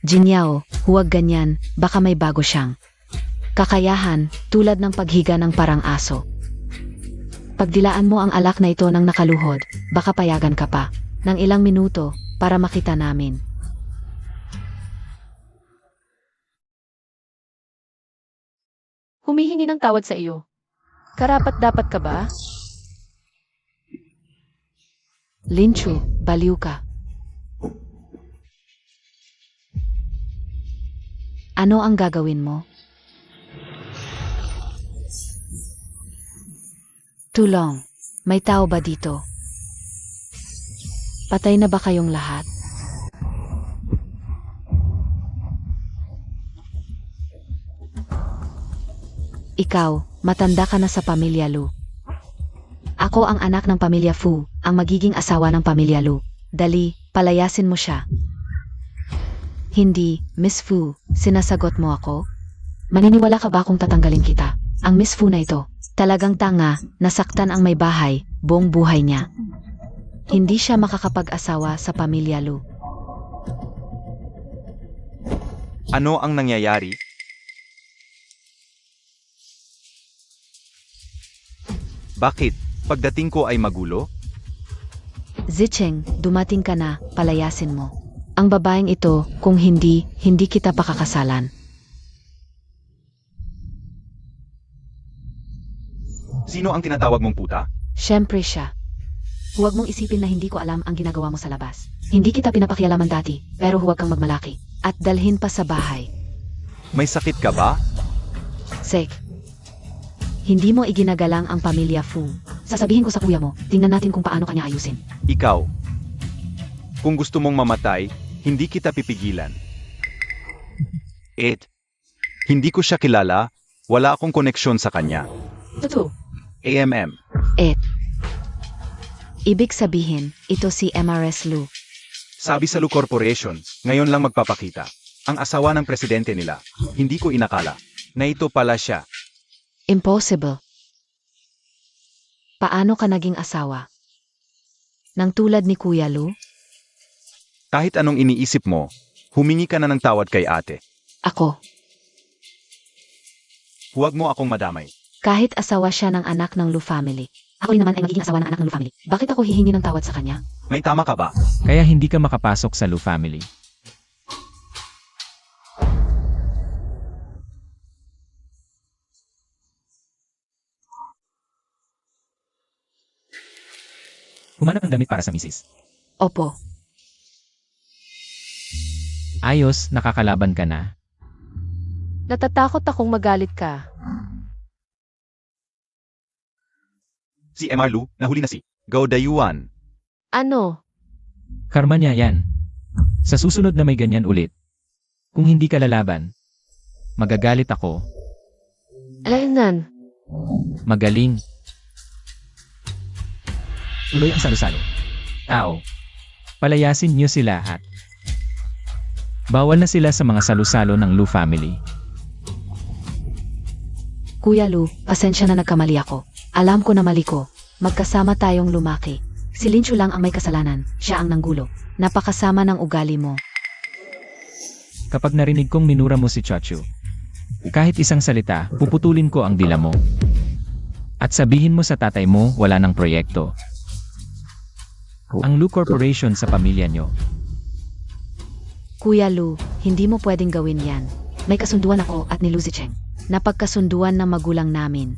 Jingyao, huwag ganyan, baka may bago siyang kakayahan, tulad ng paghiga ng parang aso. Pagdilaan mo ang alak na ito ng nakaluhod, baka payagan ka pa ng ilang minuto para makita namin. Humihingi ng tawad sa iyo. Karapat-dapat ka ba? Lin Chu, baliw ka. Ano ang gagawin mo? Tulong, may tao ba dito? Patay na ba kayong lahat? Ikaw, matanda ka na sa pamilya Lu. Ako ang anak ng pamilya Fu, ang magiging asawa ng pamilya Lu. Dali, palayasin mo siya. Hindi, Miss Fu, sinasagot mo ako? Maniniwala ka ba kung tatanggalin kita? Ang Miss Fu na ito, talagang tanga, nasaktan ang may bahay, buong buhay niya. Hindi siya makakapag-asawa sa pamilya Lu. Ano ang nangyayari? Bakit? Pagdating ko ay magulo? Zicheng, dumating ka na, palayasin mo. Ang babaeng ito, kung hindi kita pakakasalan. Sino ang tinatawag mong puta? Siyempre siya. Huwag mong isipin na hindi ko alam ang ginagawa mo sa labas. Hindi kita pinapakialaman dati, pero huwag kang magmalaki. At dalhin pa sa bahay. May sakit ka ba? Sek. Hindi mo iginagalang ang pamilya Fu. Sasabihin ko sa kuya mo, tingnan natin kung paano kanya ayusin. Ikaw. Kung gusto mong mamatay, Hindi kita pipigilan. 8. Hindi ko siya kilala, wala akong koneksyon sa kanya. Totoo. AMM. 8. Ibig sabihin, ito si MRS Lu. Sabi sa Lu Corporation, ngayon lang magpapakita. Ang asawa ng presidente nila. Hindi ko inakala na ito pala siya. Impossible. Paano ka naging asawa? Nang tulad ni Kuya Lu? Kahit anong iniisip mo, humingi ka na ng tawad kay ate. Ako. Huwag mo akong madamay. Kahit asawa siya ng anak ng Lu family. Ako rin naman ay magiging asawa ng anak ng Lu family. Bakit ako hihingi ng tawad sa kanya? May tama ka ba? Kaya hindi ka makapasok sa Lu family. Humanap ng damit para sa misis. Opo. Ayos, nakakalaban ka na. Natatakot akong magalit ka. Si MR Lu, nahuli na si Go Dayuan. Ano? Karma niya yan. Sa susunod na may ganyan ulit. Kung hindi ka lalaban, magagalit ako. Alaynan. Magaling. Tuloy ang salo-salo. Tao. Palayasin niyo sila at bawal na sila sa mga salo-salo ng Lu family. Kuya Lu, pasensya na nagkamali ako. Alam ko na mali ko. Magkasama tayong lumaki. Si Linchu lang ang may kasalanan. Siya ang nanggulo. Napakasama ng ugali mo. Kapag narinig kong minura mo si Chachu, kahit isang salita, puputulin ko ang dila mo. At sabihin mo sa tatay mo, wala ng proyekto. Ang Lu Corporation sa pamilya nyo. Kuya Lu, hindi mo pwedeng gawin yan. May kasunduan ako at ni Lu Zicheng. Napagkasunduan ng magulang namin.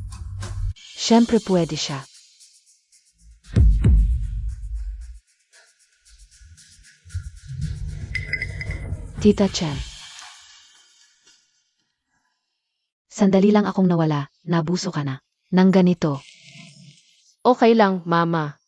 Siyempre pwede siya. Tita Chen. Sandali lang akong nawala, nabuso ka na. Nang ganito. Okay lang, Mama.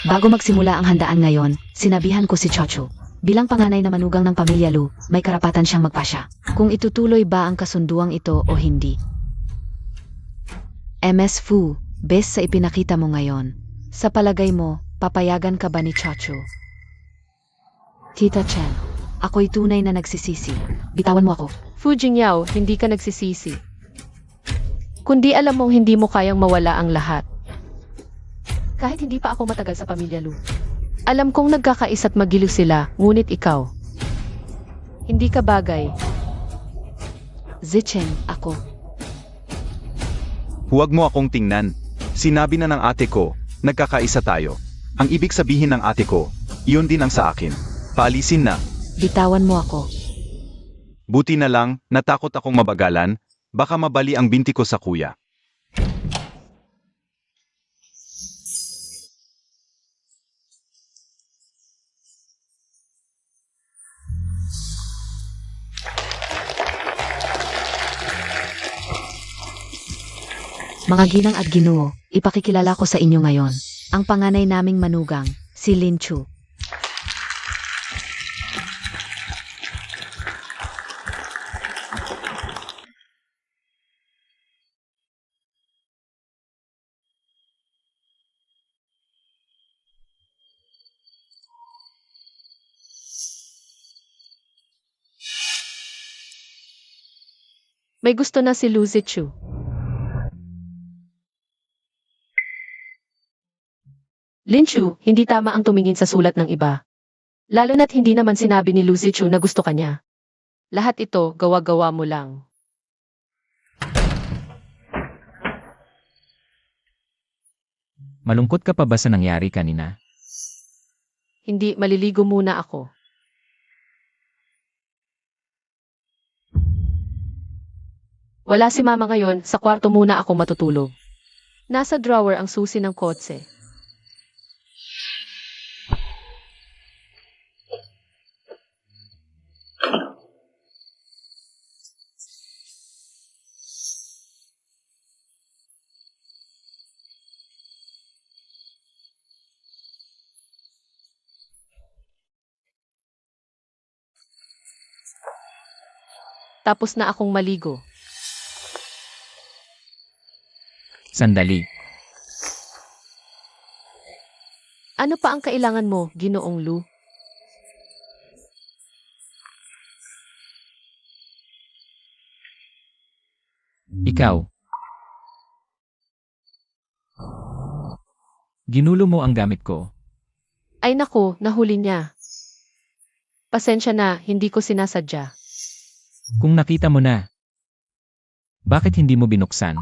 Bago magsimula ang handaan ngayon, sinabihan ko si Chocho. Bilang panganay na manugang ng pamilya Lu, may karapatan siyang magpasya. Kung itutuloy ba ang kasunduang ito o hindi. MS Fu, best sa ipinakita mo ngayon. Sa palagay mo, papayagan ka ba ni Chocho? Tita Chen, ako'y tunay na nagsisisi. Bitawan mo ako. Fu Jingyao, hindi ka nagsisisi. Kundi alam mong hindi mo kayang mawala ang lahat. Kahit hindi pa ako matagal sa pamilya Lu. Alam kong nagkakaisa't magiliw sila, ngunit ikaw. Hindi ka bagay. Zicheng, ako. Huwag mo akong tingnan. Sinabi na ng ate ko, nagkakaisa tayo. Ang ibig sabihin ng ate ko, iyon din ang sa akin. Paalisin na. Bitawan mo ako. Buti na lang, natakot akong mabagalan, baka mabali ang binti ko sa kuya. Mga ginang at ginoo, ipakikilala ko sa inyo ngayon. Ang panganay naming manugang, si Lin Chu. May gusto na si Lu Zichu. Linchu, hindi tama ang tumingin sa sulat ng iba. Lalo na't hindi naman sinabi ni Lu Zichu na gusto ka niya. Lahat ito, gawa-gawa mo lang. Malungkot ka pa ba sa nangyari kanina? Hindi, maliligo muna ako. Wala si Mama ngayon, sa kwarto muna ako matutulog. Nasa drawer ang susi ng kotse. Tapos na akong maligo. Sandali. Ano pa ang kailangan mo, Ginoong Lu? Ikaw. Ginulo mo ang gamit ko. Ay naku, nahuli niya. Pasensya na, hindi ko sinasadya. Kung nakita mo na, bakit hindi mo binuksan?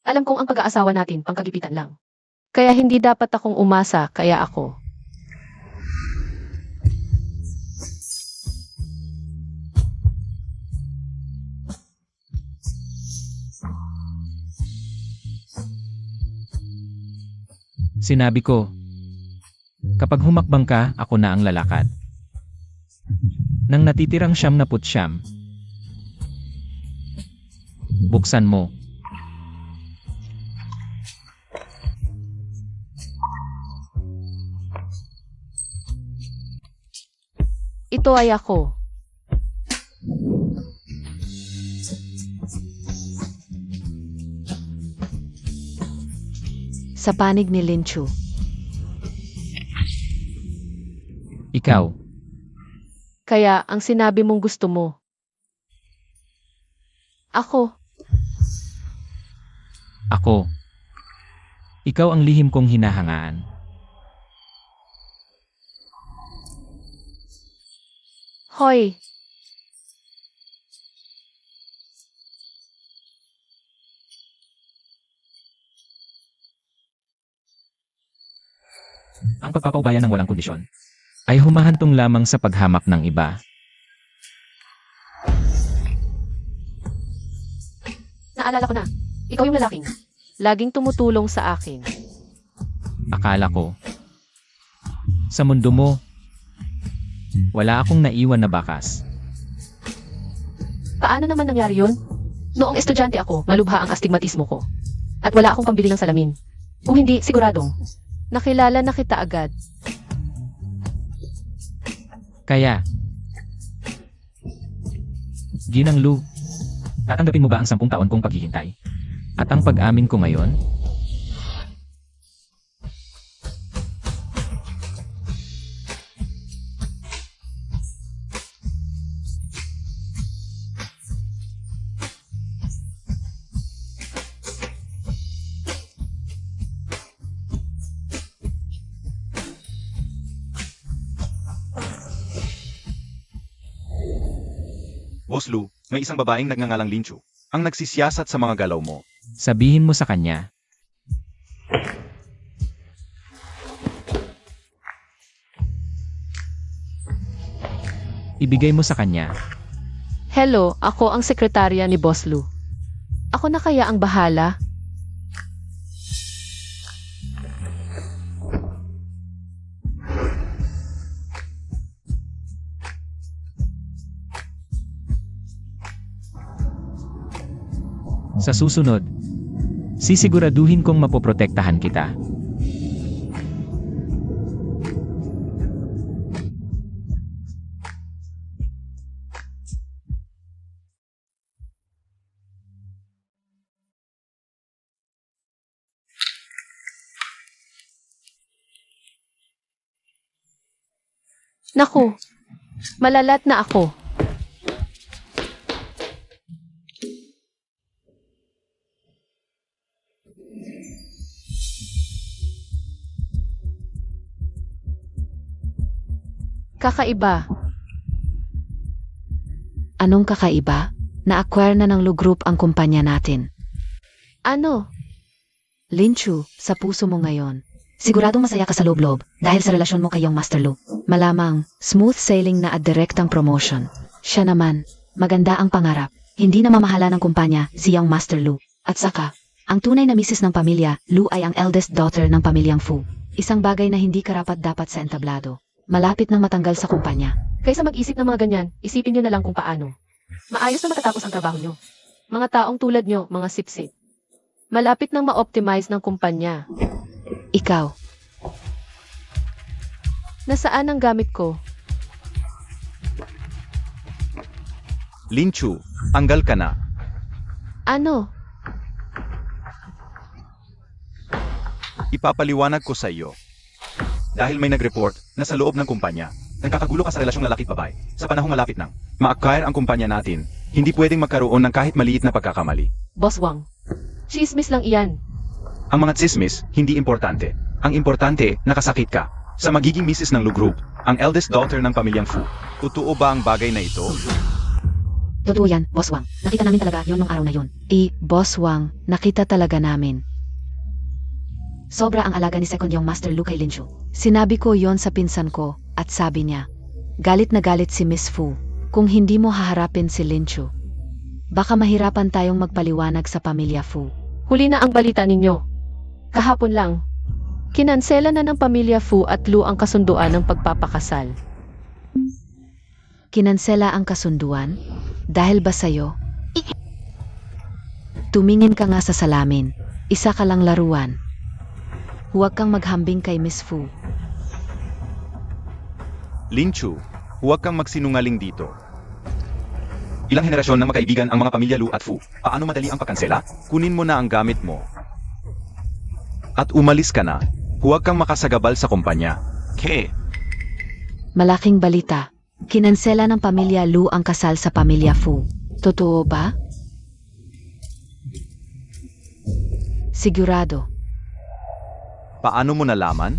Alam kong ang pag-aasawa natin, pangkagipitan lang. Kaya hindi dapat akong umasa, kaya ako. Sinabi ko, kapag humakbang ka, ako na ang lalakad. Nang natitirang 99, buksan mo. Ito ay ako. Sa panig ni Linchu. Ikaw. Kaya ang sinabi mong gusto mo. Ako. Ako. Ikaw ang lihim kong hinahangaan. Hoy, Ang pagpapaubaya ng walang kondisyon ay humahantong lamang sa paghamak ng iba. naalala ko na. Ikaw yung lalaking. Laging tumutulong sa akin. Akala ko, sa mundo mo, wala akong naiwan na bakas. Paano naman nangyari yun? Noong estudyante ako, malubha ang astigmatismo ko. At wala akong pambili ng salamin. Kung hindi, siguradong. Nakilala na kita agad. Kaya, Ginang Lu, tatanggapin mo ba ang 10 taon kong paghihintay? At ang pag-amin ko ngayon? Boss Lu, may isang babaeng nagngangalang Linchu, ang nagsisiyasat sa mga galaw mo. Sabihin mo sa kanya, ibigay mo sa kanya. Hello, ako ang sekretarya ni Boss Lu. Ako na kaya ang bahala? Sa susunod, sisiguraduhin kong mapoprotektahan kita. Naku, malalat na ako. Kakaiba. Anong kakaiba? Na-acquire na ng Lu Group ang kumpanya natin. Ano? Linchu, sa puso mo ngayon. Siguradong masaya ka sa loob-loob dahil sa relasyon mo kayong Master Lu. Malamang, smooth sailing na at direktang promotion. Siya naman, maganda ang pangarap. Hindi na mamahala ng kumpanya siyang Master Lu. At saka, ang tunay na misis ng pamilya, Lu ay ang eldest daughter ng pamilyang Fu. Isang bagay na hindi karapat-dapat sa entablado. Malapit nang matanggal sa kumpanya. Kaysa mag-isip ng mga ganyan, isipin nyo na lang kung paano. Maayos na matatapos ang trabaho nyo. Mga taong tulad nyo, mga sipsip. Malapit nang ma-optimize ng kumpanya. Ikaw, Nasaan ang gamit ko? Linchu, anggal ka na. Ano? Ipapaliwanag ko sa iyo. Dahil may nag-report na sa loob ng kumpanya, nagkakagulo ka sa relasyong lalaki at babae. Sa panahong malapit nang ma-acquire ang kumpanya natin, hindi pwedeng magkaroon ng kahit maliit na pagkakamali. Boss Wang. Chismis lang iyan. Ang mga tsismis, hindi importante. Ang importante, nakasakit ka. Sa magiging misis ng Lu Group, ang eldest daughter ng pamilyang Fu. Totoo ba ang bagay na ito? Totoo yan, Boss Wang. Nakita namin talaga yon nung araw na yon. Boss Wang, nakita talaga namin. Sobra ang alaga ni Second Young Master Lu kay Linchu. Sinabi ko yon sa pinsan ko, at sabi niya, galit na galit si Miss Fu, kung hindi mo haharapin si Linchu. Baka mahirapan tayong magpaliwanag sa pamilya Fu. Huli na ang balita ninyo. Kahapon lang. Kinansela na ng pamilya Fu at Lu ang kasunduan ng pagpapakasal. Kinansela ang kasunduan? Dahil ba sa'yo? Tumingin ka nga sa salamin. Isa ka lang laruan. Huwag kang maghambing kay Miss Fu. Linchu, huwag kang magsinungaling dito. Ilang henerasyon ng magkaibigan ang mga pamilya Lu at Fu. Paano madali ang pagkansela? Kunin mo na ang gamit mo. At umalis ka na. Huwag kang makasagabal sa kumpanya. Malaking balita. Kinansela ng pamilya Lu ang kasal sa pamilya Fu. Totoo ba? Sigurado. Paano mo nalaman?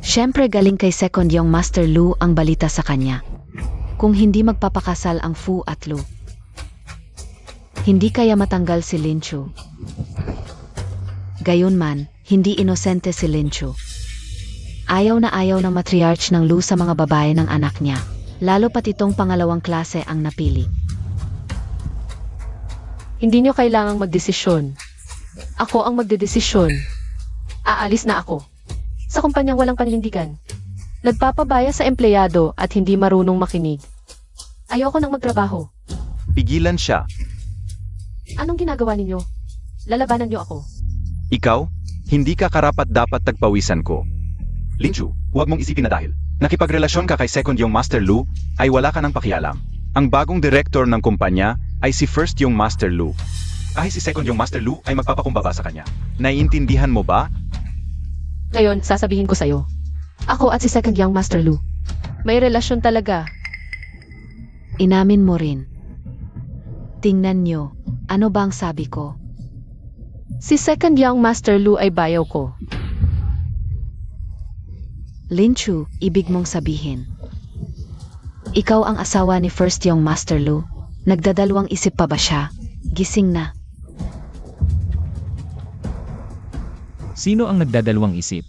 Siyempre galing kay Second Young Master Lu ang balita sa kanya. Kung hindi magpapakasal ang Fu at Lu, hindi kaya matanggal si Linchu. Gayunman, hindi inosente si Linchu. Ayaw na ayaw ng matriarch ng Lu sa mga babae ng anak niya. Lalo pat itong pangalawang klase ang napili. Hindi nyo kailangang magdesisyon. Ako ang magdedesisyon. Aalis na ako. Sa kumpanyang walang paninindigan. Nagpapabaya sa empleyado at hindi marunong makinig. Ayoko nang magtrabaho. Pigilan siya. Anong ginagawa ninyo? Lalabanan nyo ako. Ikaw, hindi ka karapat dapat tagpawisan ko. Linchu, huwag mong isipin na dahil nakipagrelasyon ka kay Second Young Master Lu, ay wala ka ng pakialam. Ang bagong director ng kumpanya ay si First Young Master Lu. Kahit si Second Young Master Lu ay magpapakumbaba sa kanya. Naiintindihan mo ba? Ngayon, sasabihin ko sa'yo. Ako at si Second Young Master Lu. May relasyon talaga. Inamin mo rin. Tingnan nyo, ano ba ang sabi ko? Si Second Young Master Lu ay bayaw ko. Linchu, ibig mong sabihin. Ikaw ang asawa ni First Young Master Lu. Nagdadalawang isip pa ba siya? Gising na. Sino ang nagdadalawang isip?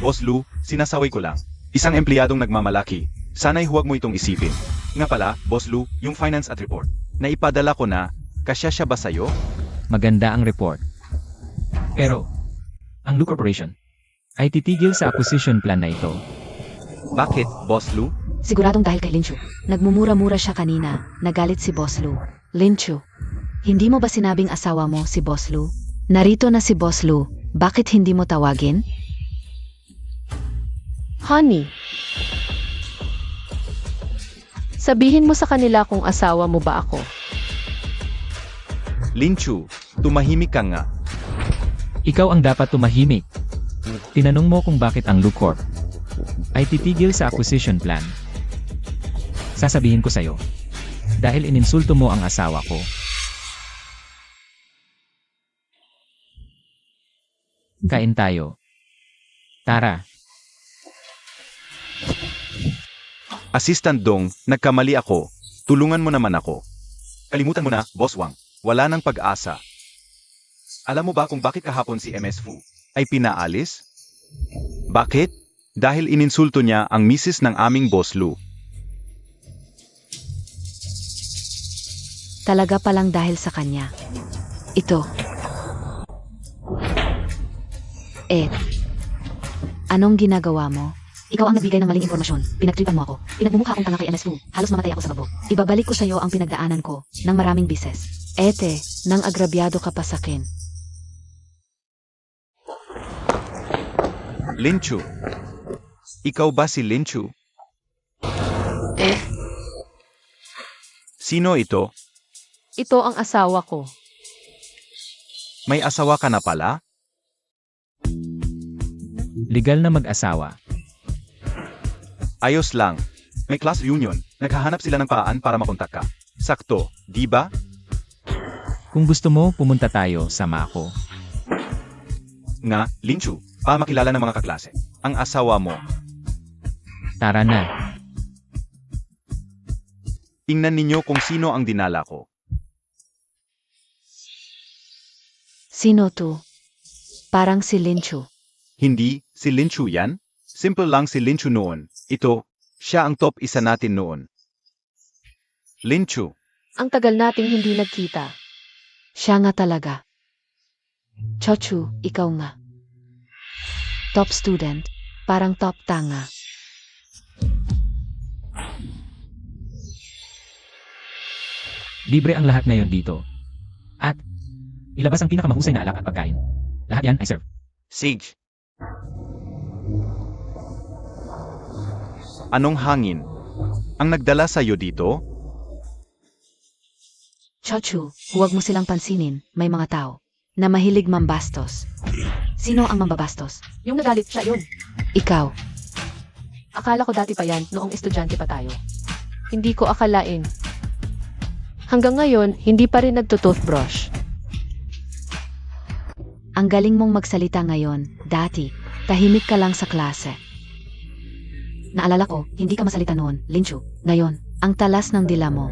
Boss Lu, sinasaway ko lang. Isang empleyadong nagmamalaki. Sana'y huwag mo itong isipin. Nga pala, Boss Lu, yung finance at report. Naipadala ko na, kasya siya ba sa'yo? Maganda ang report. Pero, ang Lu Corporation ay titigil sa acquisition plan na ito. Bakit, Boss Lu? Siguradong dahil kay Linchu. Nagmumura-mura siya kanina. Nagalit si Boss Lu. Linchu, hindi mo ba sinabing asawa mo si Boss Lu? Narito na si Boss Lu. Bakit hindi mo tawagin? Honey, sabihin mo sa kanila kung asawa mo ba ako. Linchu, tumahimik ka nga. Ikaw ang dapat tumahimik. Tinanong mo kung bakit ang Lu Corp ay titigil sa acquisition plan. Sasabihin ko sa'yo, dahil ininsulto mo ang asawa ko. Kain tayo. Tara. Assistant Dong, nagkamali ako. Tulungan mo naman ako. Kalimutan mo na, Boss Wang. Wala nang pag-asa. Alam mo ba kung bakit kahapon si MS Fu ay pinaalis? Bakit? Dahil ininsulto niya ang misis ng aming Boss Lu. Talaga palang dahil sa kanya. Ito. Anong ginagawa mo? Ikaw ang nagbigay ng maling impormasyon. Pinagtripan mo ako. Pinagmumukha akong tanga kay MS Fu. Halos mamatay ako sa babo. Ibabalik ko sa iyo ang pinagdaanan ko ng maraming bises. Nang agrabyado ka pa sa akin. Linchu, Ikaw ba si Lin Chu? Eh, Sino ito? ito ang asawa ko. May asawa ka na pala? Legal na mag-asawa. Ayos lang. May class reunion. Naghahanap sila ng paraan para makontak ka. Sakto, di ba? Kung gusto mo, pumunta tayo, sama ako. Nga, Lin Chu, para makilala ng mga kaklase. Ang asawa mo. Tara na. Tingnan ninyo kung sino ang dinala ko. Sino to? Parang si Linchu. Hindi, si Lin Chu yan? Simple lang si Lin Chu noon. Ito, siya ang top isa natin noon. Lin Chu, Ang tagal nating hindi nagkita. Siya nga talaga. Chochu, ikaw nga. Top student, parang top tanga. Libre ang lahat ngayon dito. At, ilabas ang pinakamahusay na alak at pagkain. Lahat yan ay serve. Sage. Anong hangin? Ang nagdala sa'yo dito? Chochu, huwag mo silang pansinin, may mga tao na mahilig mambastos. Sino ang mambabastos? Yung nagalit siya yun. Ikaw. Akala ko dati pa yan, noong estudyante pa tayo. Hindi ko akalain. Hanggang ngayon, hindi pa rin nagto-toothbrush. Ang galing mong magsalita ngayon, dati, tahimik ka lang sa klase. Naalala ko, hindi ka masalita noon, Linchu. Ngayon, ang talas ng dila mo.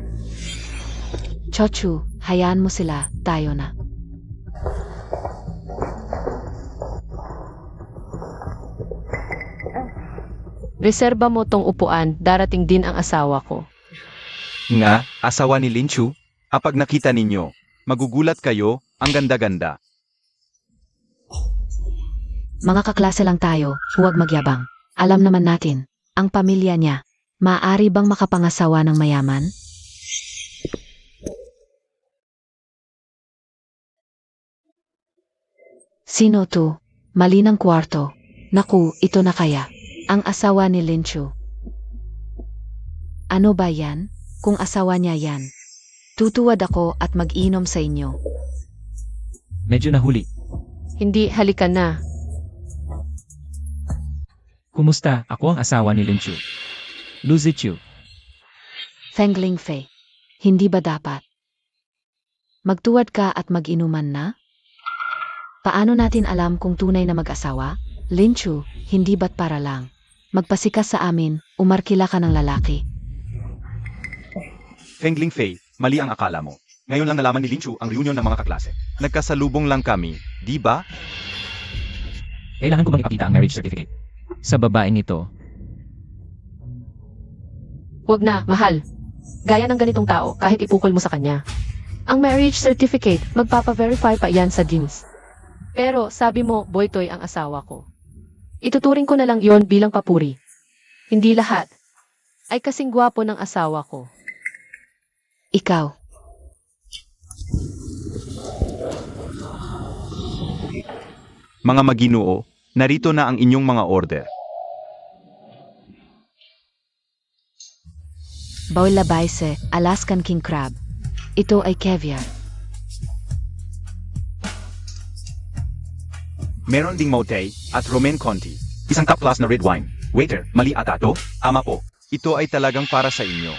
Chochu, hayaan mo sila, tayo na. Reserba mo tong upuan, darating din ang asawa ko. Nga, asawa ni Lin Chu? Kapag nakita ninyo, magugulat kayo, ang ganda-ganda. Mga kaklase lang tayo, huwag magyabang. Alam naman natin, ang pamilya niya, maaari bang makapangasawa ng mayaman? Sino to? Mali ng kwarto. Naku, ito na kaya. Ang asawa ni Linchu. Ano ba yan? Kung asawa niya yan. Tutuwad ako at mag-inom sa inyo. Medyo nahuli. Hindi, halika na. Kumusta? Ako ang asawa ni Lin Chu. Lose Chu. Feng Lingfei. Hindi ba dapat? Magtuwad ka at mag-inuman na? Paano natin alam kung tunay na mag-asawa? Linchu, hindi ba't para lang? Magpasikas sa amin, umarkila ka ng lalaki. Feng Lingfei, mali ang akala mo. Ngayon lang nalaman ni Lin Chu ang reunion ng mga kaklase. Nagkasalubong lang kami, di ba? Kailangan ko bang ipakita ang marriage certificate? Sa babaeng ito, Huwag na, mahal. Gaya ng ganitong tao, kahit ipukol mo sa kanya. Ang marriage certificate, magpapa-verify pa yan sa jeans. Pero sabi mo, Boytoy ang asawa ko. Ituturing ko na lang yon bilang papuri. Hindi lahat ay kasing gwapo ng asawa ko. Ikaw. Mga maginoo, narito na ang inyong mga order. Baul Labaise, Alaskan King Crab. Ito ay caviar. Meron ding Mote at Romaine Conti. Isang top class na red wine. Waiter, mali ata to? Ama po. Ito ay talagang para sa inyo.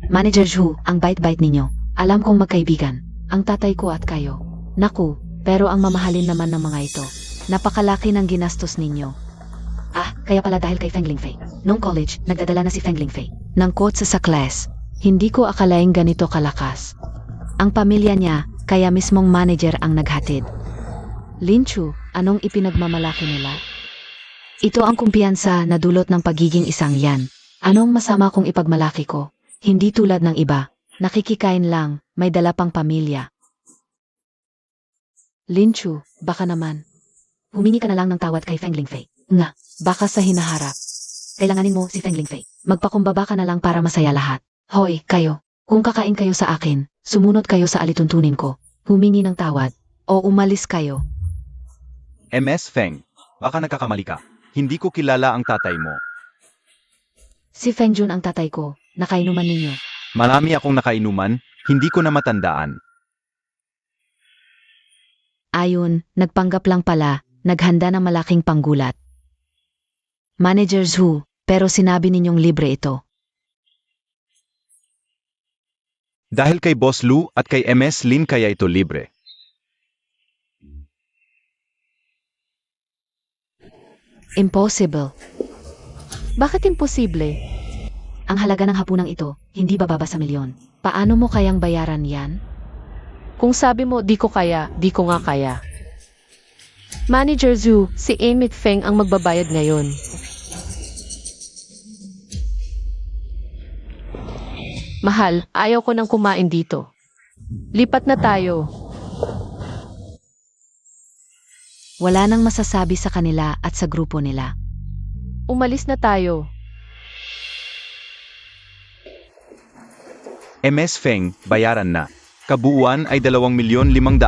Manager Zhu, ang bait-bait ninyo. Alam kong magkaibigan. Ang tatay ko at kayo. Naku, pero ang mamahalin naman ng mga ito. Napakalaki ng ginastos ninyo. Ah, kaya pala dahil kay Feng Lingfei. Noong college, nagdadala na si Feng Lingfei ng quotes sa class. Hindi ko akalaing ganito kalakas. Ang pamilya niya, kaya mismong manager ang naghatid. Linchu, anong ipinagmamalaki nila? Ito ang kumpiyansa na dulot ng pagiging isang yan. Anong masama kung ipagmalaki ko? Hindi tulad ng iba. Nakikikain lang, may dala pang pamilya. Linchu, baka naman. Humingi ka na lang ng tawad kay Feng Lingfei. Nga, baka sa hinaharap. Kailanganin mo si Feng Lingfei. Magpakumbaba ka na lang para masaya lahat. Hoy, kayo. Kung kakain kayo sa akin, sumunod kayo sa alituntunin ko. humingi ng tawad, o umalis kayo. MS Feng, baka nagkakamali ka. Hindi ko kilala ang tatay mo. Si Feng Jun ang tatay ko, nakainuman ninyo. Marami akong nakainuman, hindi ko na matandaan. Ayon, nagpanggap lang pala, naghanda ng malaking panggulat. Managers who, pero sinabi ninyong libre ito. Dahil kay Boss Lu at kay MS Lin kaya ito libre. Impossible. Bakit imposible? Ang halaga ng hapunang ito, hindi bababa sa milyon. Paano mo kayang bayaran yan? Kung sabi mo di ko kaya, di ko nga kaya. Manager Zhu, si Amit Feng ang magbabayad ngayon. Mahal, ayaw ko nang kumain dito. Lipat na tayo. Wala nang masasabi sa kanila at sa grupo nila. Umalis na tayo. MS Feng, bayaran na. Kabuuan ay 2,500,000.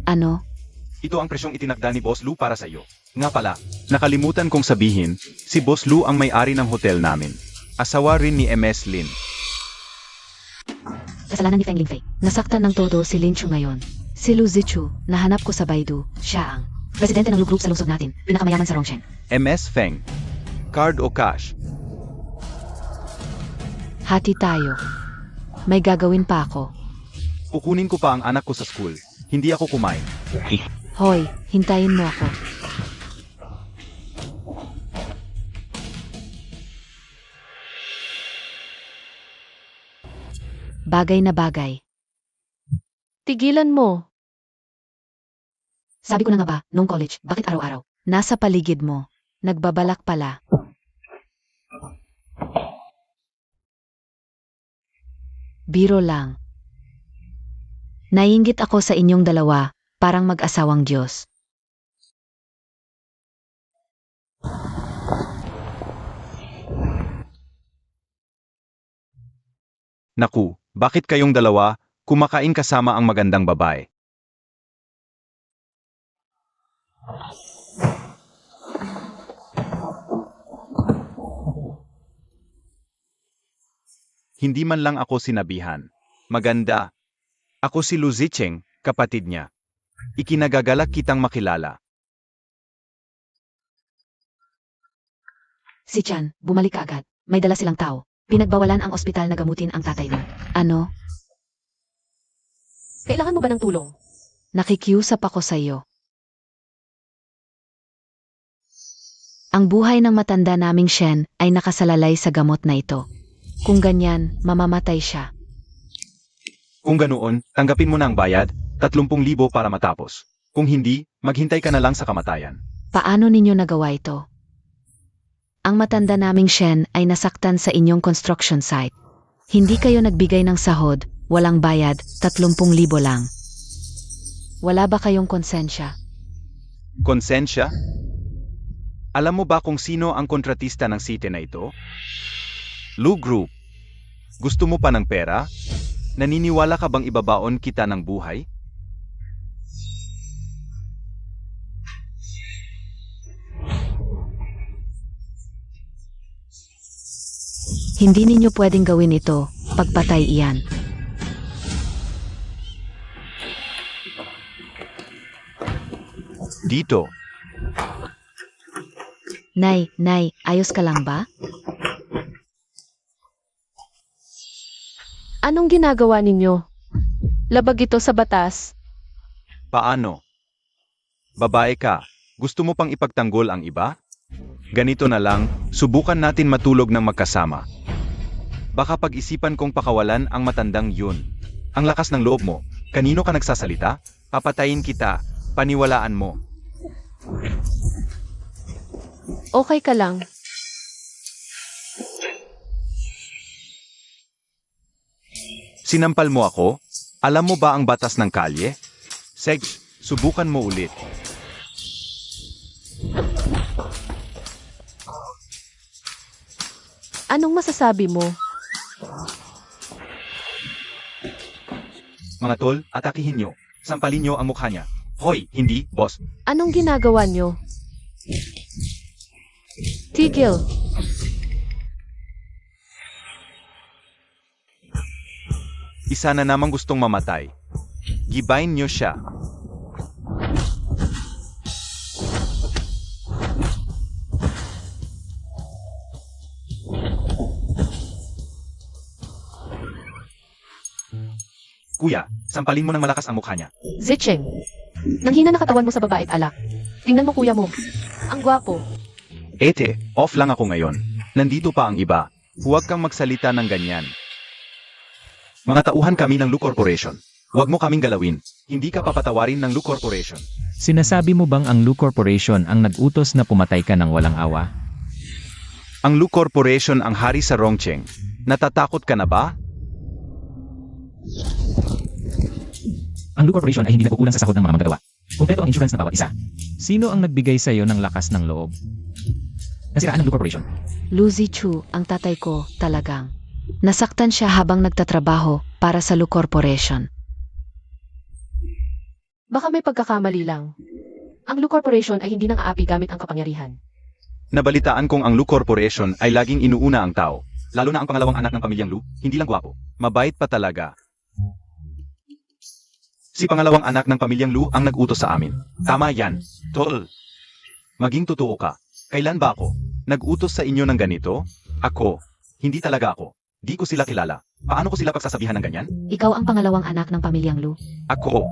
Ano? Ito ang presyong itinakda ni Boss Lu para sa iyo. Nga pala, nakalimutan kong sabihin, si Boss Lu ang may-ari ng hotel namin. Asawa rin ni MS Lin. Kasalanan ni Feng Lingfei. Nasaktan ng todo si Lin Chu ngayon. Si Lu Zichu, nahanap ko sa Baidu, siya ang presidente ng Lu Group sa lungsod natin, pinakamayaman sa Rongsheng. MS Feng, card o cash? Hati tayo. May gagawin pa ako. Kukunin ko pa ang anak ko sa school. Hindi ako kumain. Hoy, hintayin mo ako. Bagay na bagay. Tigilan mo. Sabi ko na nga ba, nung college, bakit araw-araw? Nasa paligid mo. Nagbabalak pala. Biro lang. Naiinggit ako sa inyong dalawa, parang mag-asawang Diyos. Naku, bakit kayong dalawa kumakain kasama ang magandang babae? Hindi man lang ako sinabihan. Maganda. Ako si Lu Zicheng, kapatid niya. Ikinagagalak kitang makilala. Si Chan, bumalik ka agad. May dala silang tao. Pinagbawalan ang ospital na gamutin ang tatay mo. Ano? Kailangan mo ba ng tulong? Nakikiusap ako sa iyo. Ang buhay ng matanda naming Shen ay nakasalalay sa gamot na ito. Kung ganyan, mamamatay siya. Kung ganoon, tanggapin mo na ang bayad, 30,000 para matapos. Kung hindi, maghintay ka na lang sa kamatayan. Paano ninyo nagawa ito? Ang matanda naming Shen ay nasaktan sa inyong construction site. Hindi kayo nagbigay ng sahod, walang bayad, 30,000 lang. Wala ba kayong konsensya? Konsensya? Alam mo ba kung sino ang kontratista ng site na ito? Lu Group. Gusto mo pa ng pera? Naniniwala ka bang ibabaon kita ng buhay? Hindi ninyo pwedeng gawin ito, pagpatay iyan. Dito. Nay, ayos ka lang ba? Anong ginagawa ninyo? Labag ito sa batas. Paano? Babae ka, gusto mo pang ipagtanggol ang iba? Ganito na lang, subukan natin matulog ng magkasama. Baka pag-isipan kong pakawalan ang matandang yun. Ang lakas ng loob mo, kanino ka nagsasalita? Papatayin kita, paniwalaan mo. Okay ka lang. Sinampal mo ako? Alam mo ba ang batas ng kalye? Seg, subukan mo ulit. Anong masasabi mo? Mga tol, atakihin nyo. Sampalin nyo ang mukha niya. Hoy, hindi, boss. Anong ginagawa nyo? Tigil. Isa na namang gustong mamatay. Gibayin nyo siya. Kuya, sampalin mo ng malakas ang mukha niya. Zicheng. Nanghina na katawan mo sa babae at alak. Tingnan mo kuya mo. Ang gwapo. Ete, off lang ako ngayon. Nandito pa ang iba. Huwag kang magsalita ng ganyan. Mga tauhan kami ng Lu Corporation. Huwag mo kaming galawin. Hindi ka papatawarin ng Lu Corporation. Sinasabi mo bang ang Lu Corporation ang nag-utos na pumatay ka ng walang awa? Ang Lu Corporation ang hari sa Rongcheng. Natatakot ka na ba? Ang Lu Corporation ay hindi nagkukulang sa sahod ng mga manggagawa. Kumpleto ang insurance ng bawat isa. Sino ang nagbigay sa'yo ng lakas ng loob? Nasiraan ng Lu Corporation. Lu Zichu, ang tatay ko, talagang. Nasaktan siya habang nagtatrabaho para sa Lu Corporation. Baka may pagkakamali lang. Ang Lu Corporation ay hindi nang aapi gamit ang kapangyarihan. Nabalitaan kong ang Lu Corporation ay laging inuuna ang tao. Lalo na ang pangalawang anak ng pamilyang Lu, hindi lang gwapo. Mabait pa talaga. Si pangalawang anak ng pamilyang Lu ang nag-utos sa amin. Tama yan. Tol. Maging totoo ka. Kailan ba ako nag-utos sa inyo ng ganito? Ako. Hindi talaga ako. Di ko sila kilala. Paano ko sila pagsasabihan ng ganyan? Ikaw ang pangalawang anak ng pamilyang Lu. Ako.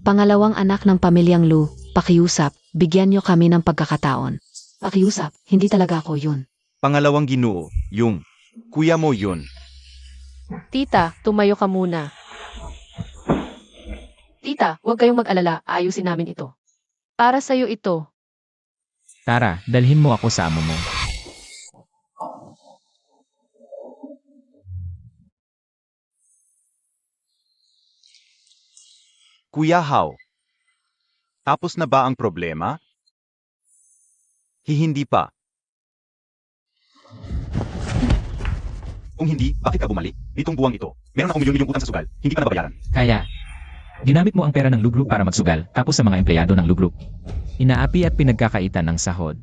Pangalawang anak ng pamilyang Lu, pakiusap, bigyan niyo kami ng pagkakataon. Pakiusap, hindi talaga ako yun. Pangalawang ginoo. Yung. Kuya mo yun. Tita, tumayo ka muna. Tita, huwag kayong mag-alala. Ayusin namin ito. Para sa'yo ito. Tara, dalhin mo ako sa amo mo. Kuya Hao. Tapos na ba ang problema? Hindi pa. Kung hindi, bakit ka bumalik? Nitong buwang ito, meron akong milyon-milyong utang sa sugal. Hindi pa nababayaran. Kaya, ginamit mo ang pera ng Lu Group para magsugal, tapos sa mga empleyado ng Lu Group. Inaapi at pinagkakaitan ng sahod.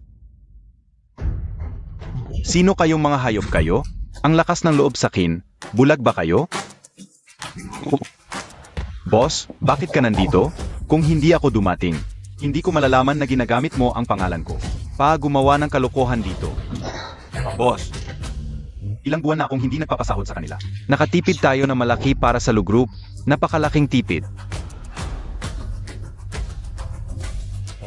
Sino kayong mga hayop kayo? Ang lakas ng loob sakin. Bulag ba kayo? Boss, bakit ka nandito? Kung hindi ako dumating, hindi ko malalaman na ginagamit mo ang pangalan ko. Pa gumawa ng kalokohan dito. Boss, ilang buwan na akong hindi nagpapasahod sa kanila. Nakatipid tayo na malaki para sa Lu Group. Napakalaking tipid.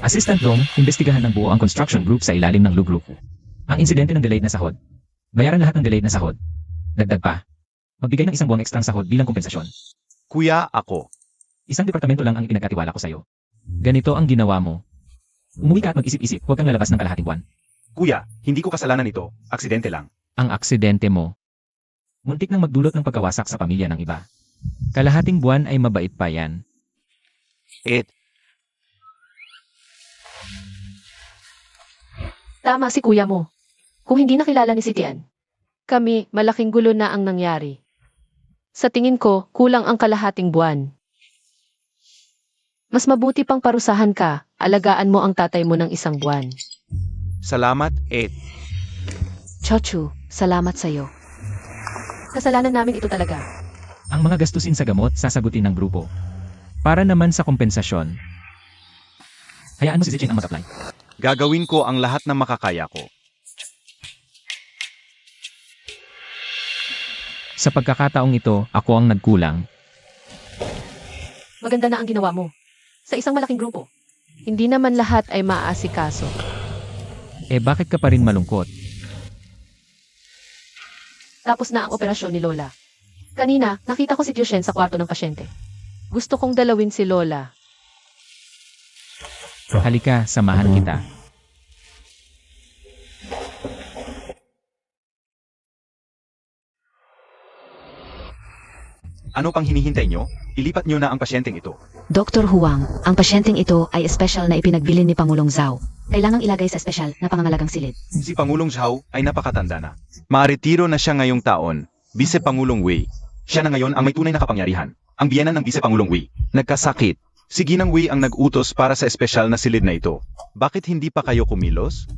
Assistant Dong, investigahan ng buo ang construction group sa ilalim ng Lu Group. Ang insidente ng delayed na sahod. Bayaran lahat ng delayed na sahod. Dagdag pa. Magbigay ng isang buwang ekstrang sahod bilang kompensasyon. Kuya, ako. Isang departamento lang ang ipinagkatiwala ko sa'yo. Ganito ang ginawa mo. Umuwi ka at mag-isip-isip, huwag kang lalabas ng kalahating buwan. Kuya, hindi ko kasalanan ito. Aksidente lang. Ang aksidente mo. Muntik nang magdulot ng pagkawasak sa pamilya ng iba. Kalahating buwan ay mabait pa yan. Tama si kuya mo. Kung hindi nakilala ni si Tian. Kami, malaking gulo na ang nangyari. Sa tingin ko, kulang ang kalahating buwan. Mas mabuti pang parusahan ka, alagaan mo ang tatay mo ng isang buwan. Salamat, Chochu, salamat sa'yo. Kasalanan namin ito talaga. Ang mga gastusin sa gamot, sasagutin ng grupo. Para naman sa kompensasyon. Hayaan mo si Zicheng ang mag-apply. Gagawin ko ang lahat ng makakaya ko. Sa pagkakataong ito, ako ang nagkulang. Maganda na ang ginawa mo. Sa isang malaking grupo. Hindi naman lahat ay maaasikaso. Eh bakit ka pa rin malungkot? Tapos na ang operasyon ni Lola. Kanina, nakita ko si Jushen sa kwarto ng pasyente. Gusto kong dalawin si Lola. Halika, samahan kita. Ano pang hinihintay nyo? Ilipat nyo na ang pasyenteng ito. Dr. Huang, ang pasyenteng ito ay espesyal na ipinagbili ni Pangulong Zhao. Kailangang ilagay sa espesyal na pangangalagang silid. Si Pangulong Zhao ay napakatanda na. Maaretiro na siya ngayong taon. Vice Pangulong Wei. Siya na ngayon ang may tunay na kapangyarihan. ang biyenan ng Vice Pangulong Wei, nagkasakit. Si Ginang Wei ang nag-utos para sa espesyal na silid na ito. Bakit hindi pa kayo kumilos?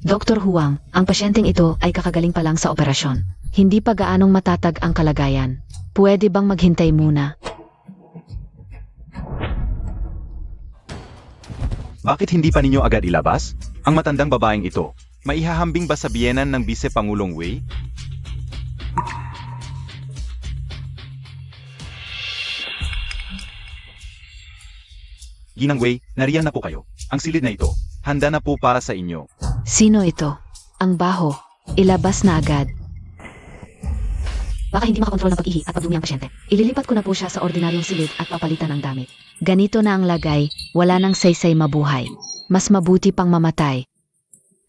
Dr. Huang, ang pasyenteng ito ay kakagaling pa lang sa operasyon. Hindi pa gaanong matatag ang kalagayan. Pwede bang maghintay muna? Bakit hindi pa ninyo agad ilabas? Ang matandang babaeng ito, maihahambing ba sa biyenan ng Vice Pangulong Wei? Ginang Wei, nariyan na po kayo. Ang silid na ito, handa na po para sa inyo. Sino ito? Ang baho. Ilabas na agad. Baka hindi makakontrol ng pag-ihi at pagdumi ang pasyente. Ililipat ko na po siya sa ordinaryong silid at papalitan ng damit. Ganito na ang lagay, wala nang saysay mabuhay. Mas mabuti pang mamatay.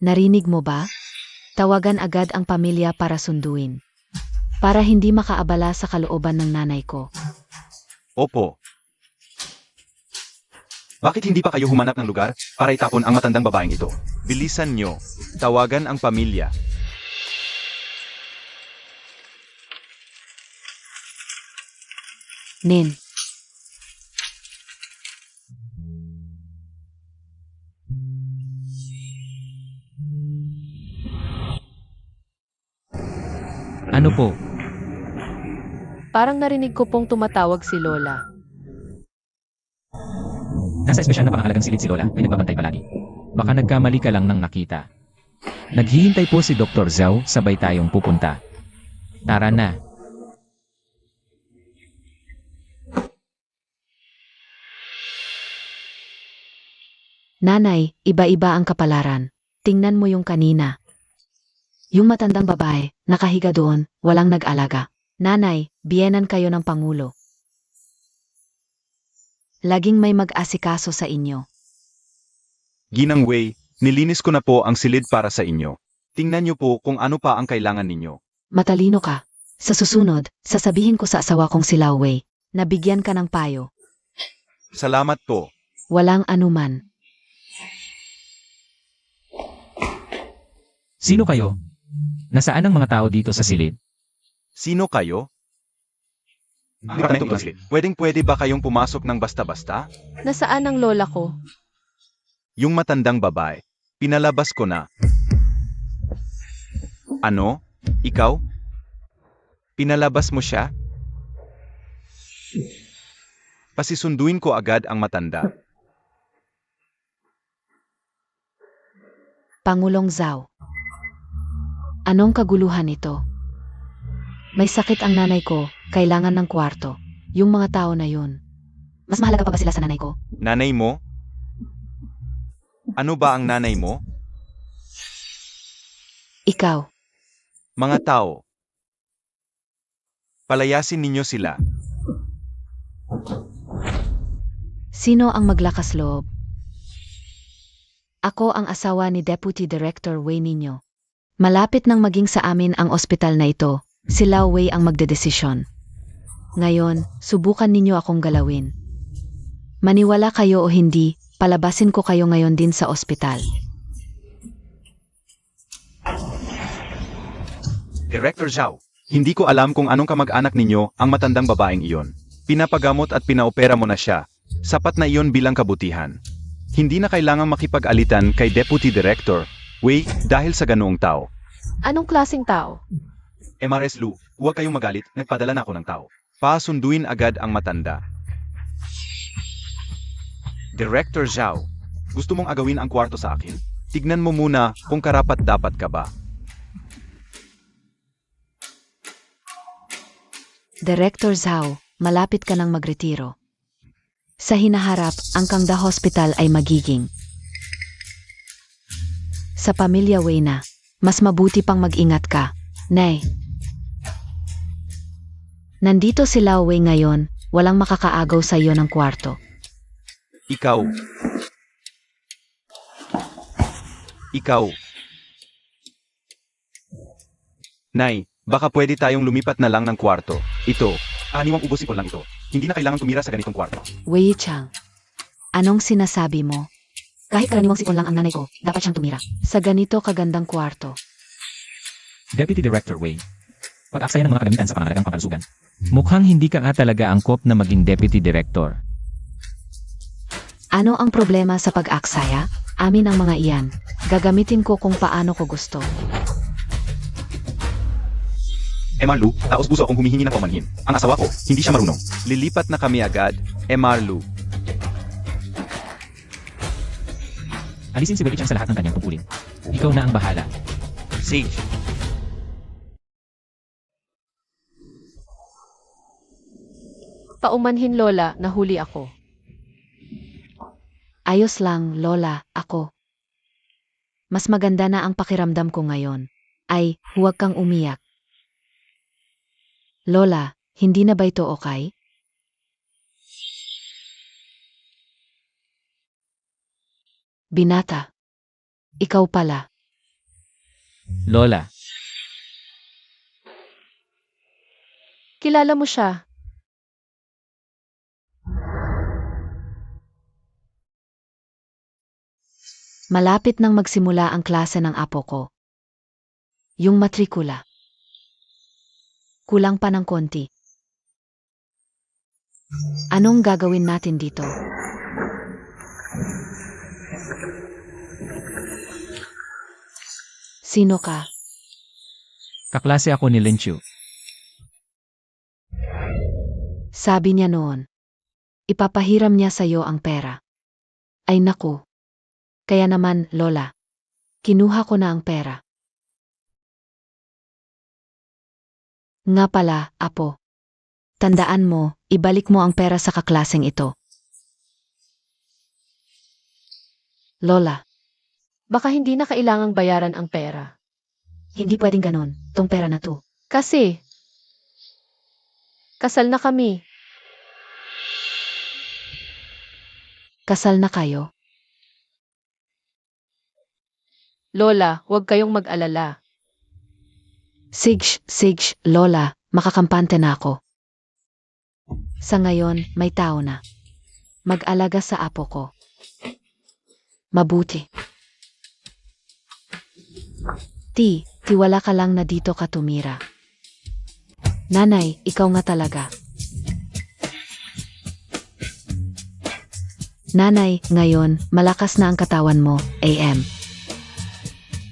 Narinig mo ba? Tawagan agad ang pamilya para sunduin. Para hindi makaabala sa kalooban ng nanay ko. Opo. Bakit hindi pa kayo humanap ng lugar para itapon ang matandang babaeng ito? Bilisan nyo. Tawagan ang pamilya. Nin, Ano po? Parang narinig ko pong tumatawag si Lola. Nasa espesyal na pangahalagang silid si Lola, may nagbabantay palagi. Baka nagkamali ka lang ng nakita. Naghihintay po si Dr. Zhao, sabay tayong pupunta. Tara na. nanay, iba-iba ang kapalaran. Tingnan mo yung kanina. Yung matandang babae, nakahiga doon, walang nag-alaga. Nanay, biyenan kayo ng Pangulo. Laging may mag-asikaso sa inyo. Ginang Wei, nilinis ko na po ang silid para sa inyo. Tingnan nyo po kung ano pa ang kailangan ninyo. Matalino ka. Sa susunod, sasabihin ko sa asawa kong si Lao Wei, na bigyan ka ng payo. Salamat po. Walang anuman. Sino kayo? Nasaan ang mga tao dito sa silid? Sino kayo? Pwedeng-pwede ba kayong pumasok ng basta-basta? Nasaan ang lola ko? Yung matandang babae, pinalabas ko na. Ano? Ikaw? Pinalabas mo siya? Pasisunduin ko agad ang matanda. Pangulong Zhao. Anong kaguluhan ito? May sakit ang nanay ko, kailangan ng kwarto. Yung mga tao na yun. Mas mahalaga pa ba sila sa nanay ko? Nanay mo? Ano ba ang nanay mo? Ikaw. Mga tao. Palayasin ninyo sila. Sino ang maglakas loob? Ako ang asawa ni Deputy Director Wei ninyo. Malapit nang maging sa amin ang ospital na ito, si Lao Wei ang magdedesisyon. Ngayon, subukan ninyo akong galawin. Maniwala kayo o hindi, palabasin ko kayo ngayon din sa ospital. Director Zhao, hindi ko alam kung anong kamag-anak ninyo ang matandang babaeng iyon. Pinapagamot at pinaopera mo na siya. Sapat na iyon bilang kabutihan. Hindi na kailangang makipag-alitan kay Deputy Director Wei dahil sa ganoong tao. Anong klaseng tao? MRS Lu, huwag kayong magalit, nagpadala na ako ng tao. Pasunduin agad ang matanda. Director Zhao, gusto mong agawin ang kwarto sa akin? Tignan mo muna kung karapat-dapat ka ba. Director Zhao, malapit ka nang magretiro. Sa hinaharap, ang Kangda Hospital ay magiging. Sa pamilya Wei na, mas mabuti pang mag-ingat ka, Nay. Nandito si Lao Wei ngayon, walang makakaagaw sa iyo ng kwarto. Ikaw. Ikaw. Nay, baka pwede tayong lumipat na lang ng kwarto. Ito, aniwang ubusin ko lang ito. Hindi na kailangang tumira sa ganitong kwarto. Wei Chang, anong sinasabi mo? Kahit karaniwang sipon lang ang nanay ko, dapat siyang tumira. Sa ganito kagandang kwarto. Deputy Director Wei, Pag-aksaya ng mga kagamitan sa pangangalagang pangkalusugan. Mukhang hindi ka nga talaga angkop na maging deputy director. Ano ang problema sa pag-aksaya? Amin ang mga iyan. Gagamitin ko kung paano ko gusto. Marlu, taos puso akong humihingi ng paumanhin. Ang asawa ko, hindi siya marunong. Lilipat na kami agad, Marlu. Alisin si Wei-chan sa lahat ng kanyang tungkulin. Ikaw na ang bahala. Sage. Paumanhin Lola, nahuli ako. Ayos lang, Lola, ako. Mas maganda na ang pakiramdam ko ngayon. Ay, huwag kang umiyak. Lola, hindi na ba ito okay? Binata. Ikaw pala. Lola, Kilala mo siya. Malapit nang magsimula ang klase ng apo ko. Yung matrikula. Kulang pa ng konti. Anong gagawin natin dito? Sino ka? kaklase ako ni Lin Chu. Sabi niya noon. Ipapahiram niya sa'yo ang pera. Ay naku. Kaya naman, Lola. Kinuha ko na ang pera. Nga pala, apo. Tandaan mo, ibalik mo ang pera sa kaklaseng ito. Lola, Baka hindi na kailangang bayaran ang pera. hindi pwedeng ganon, tong pera na to. Kasi, kasal na kami. Kasal na kayo? Lola, huwag kayong mag-alala. Sige, Lola, makakampante na ako. Sa ngayon, may tao na. Mag-alaga sa apo ko. Mabuti. Tiwala ka lang na dito ka tumira. Nanay, ikaw nga talaga. Nanay, ngayon, malakas na ang katawan mo, AM.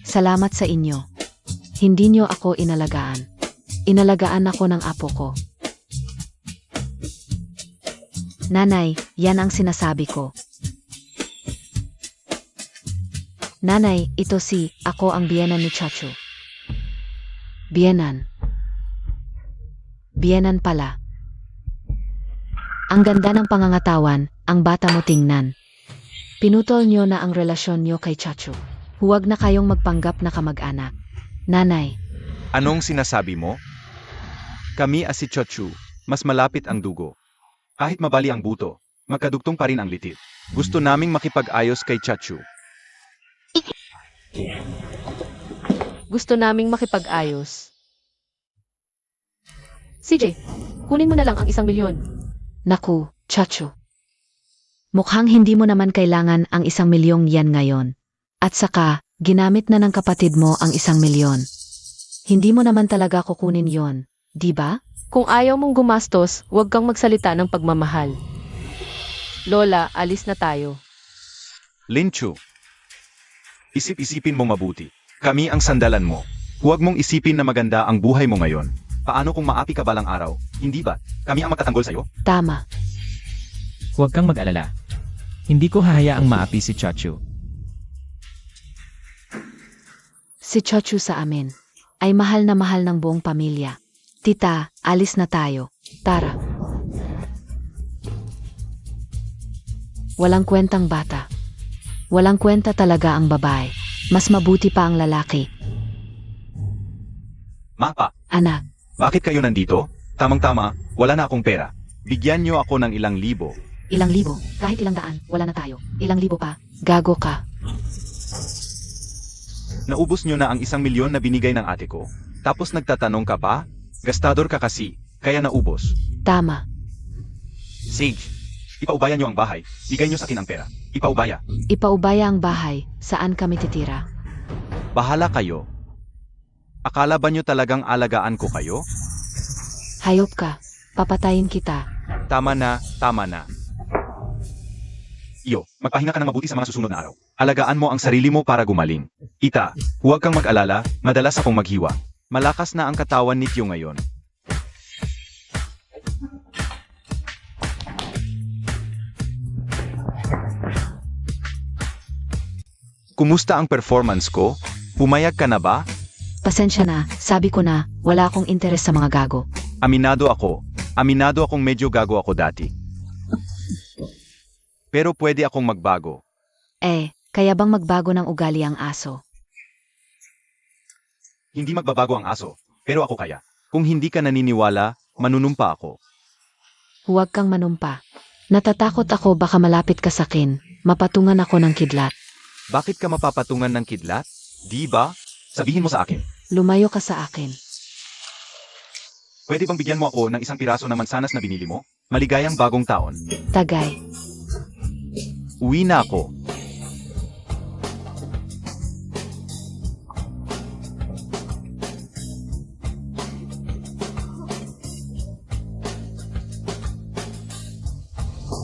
Salamat sa inyo. Hindi nyo ako inalagaan. Inalagaan ako ng apo ko. Nanay, yan ang sinasabi ko. Nanay, ito ako ang biyenan ni Chacho. Biyenan. Biyenan pala. Ang ganda ng pangangatawan, ang bata mo tingnan. Pinutol nyo na ang relasyon nyo kay Chacho. Huwag na kayong magpanggap na kamag-anak. Nanay, Anong sinasabi mo? Kami as si Chochu, mas malapit ang dugo. Kahit mabali ang buto, magkadugtong pa rin ang litit. Gusto naming makipag-ayos kay Chachu. Gusto naming makipag-ayos. CJ, kunin mo na lang ang 1 milyon. naku, Chacho. Mukhang hindi mo naman kailangan ang 1 milyong yan ngayon. At saka, ginamit na ng kapatid mo ang 1 milyon. Hindi mo naman talaga kukunin yon, di ba? Kung ayaw mong gumastos, huwag kang magsalita ng pagmamahal. Lola, alis na tayo. Linchu, isip-isipin mo mabuti. Kami ang sandalan mo. Huwag mong isipin na maganda ang buhay mo ngayon. Paano kung maapi ka balang araw? Hindi ba? Kami ang magtatanggol sa'yo? Tama. Huwag kang mag-alala. Hindi ko hahayaang maapi si Chachu. Si Chacho sa amin ay mahal na mahal ng buong pamilya. Tita, alis na tayo. Tara. Walang kwentang bata. Walang kwenta talaga ang babae. Mas mabuti pa ang lalaki. Mapa, Anak, bakit kayo nandito? Tamang-tama, wala na akong pera. Bigyan niyo ako ng 1,000. ilang libo, kahit ilang daan, wala na tayo. Ilang libo pa, gago ka. Naubos niyo na ang 1 milyon na binigay ng ate ko. Tapos nagtatanong ka pa? Gastador ka kasi, kaya naubos. Tama. Sage, ipaubaya niyo ang bahay. Bigay niyo sa akin ang pera. Ipaubaya. Ipaubaya ang bahay, saan kami titira? Bahala kayo. Akala ba nyo talagang alagaan ko kayo? Hayop ka. Papatayin kita. Tama na, tama na. Iyo, magpahinga ka ng mabuti sa mga susunod na araw. Alagaan mo ang sarili mo para gumaling. Ita, huwag kang mag-alala, madalas akong maghiwa. Malakas na ang katawan ni Tio ngayon. Kumusta ang performance ko? Pumayag ka na ba? Pasensya na, sabi ko na, wala akong interes sa mga gago. Aminado akong medyo gago ako dati. Pero pwede akong magbago. Kaya bang magbago ng ugali ang aso? Hindi magbabago ang aso, pero ako kaya. Kung hindi ka naniniwala, manunumpa ako. Huwag kang manumpa. Natatakot ako baka malapit ka sa akin, mapatungan ako ng kidlat. Bakit ka mapapatungan ng kidlat? Di ba? Sabihin mo sa akin. Lumayo ka sa akin. Pwede bang bigyan mo ako ng isang piraso ng mansanas na binili mo? Maligayang bagong taon. Tagay. Uwi na ako.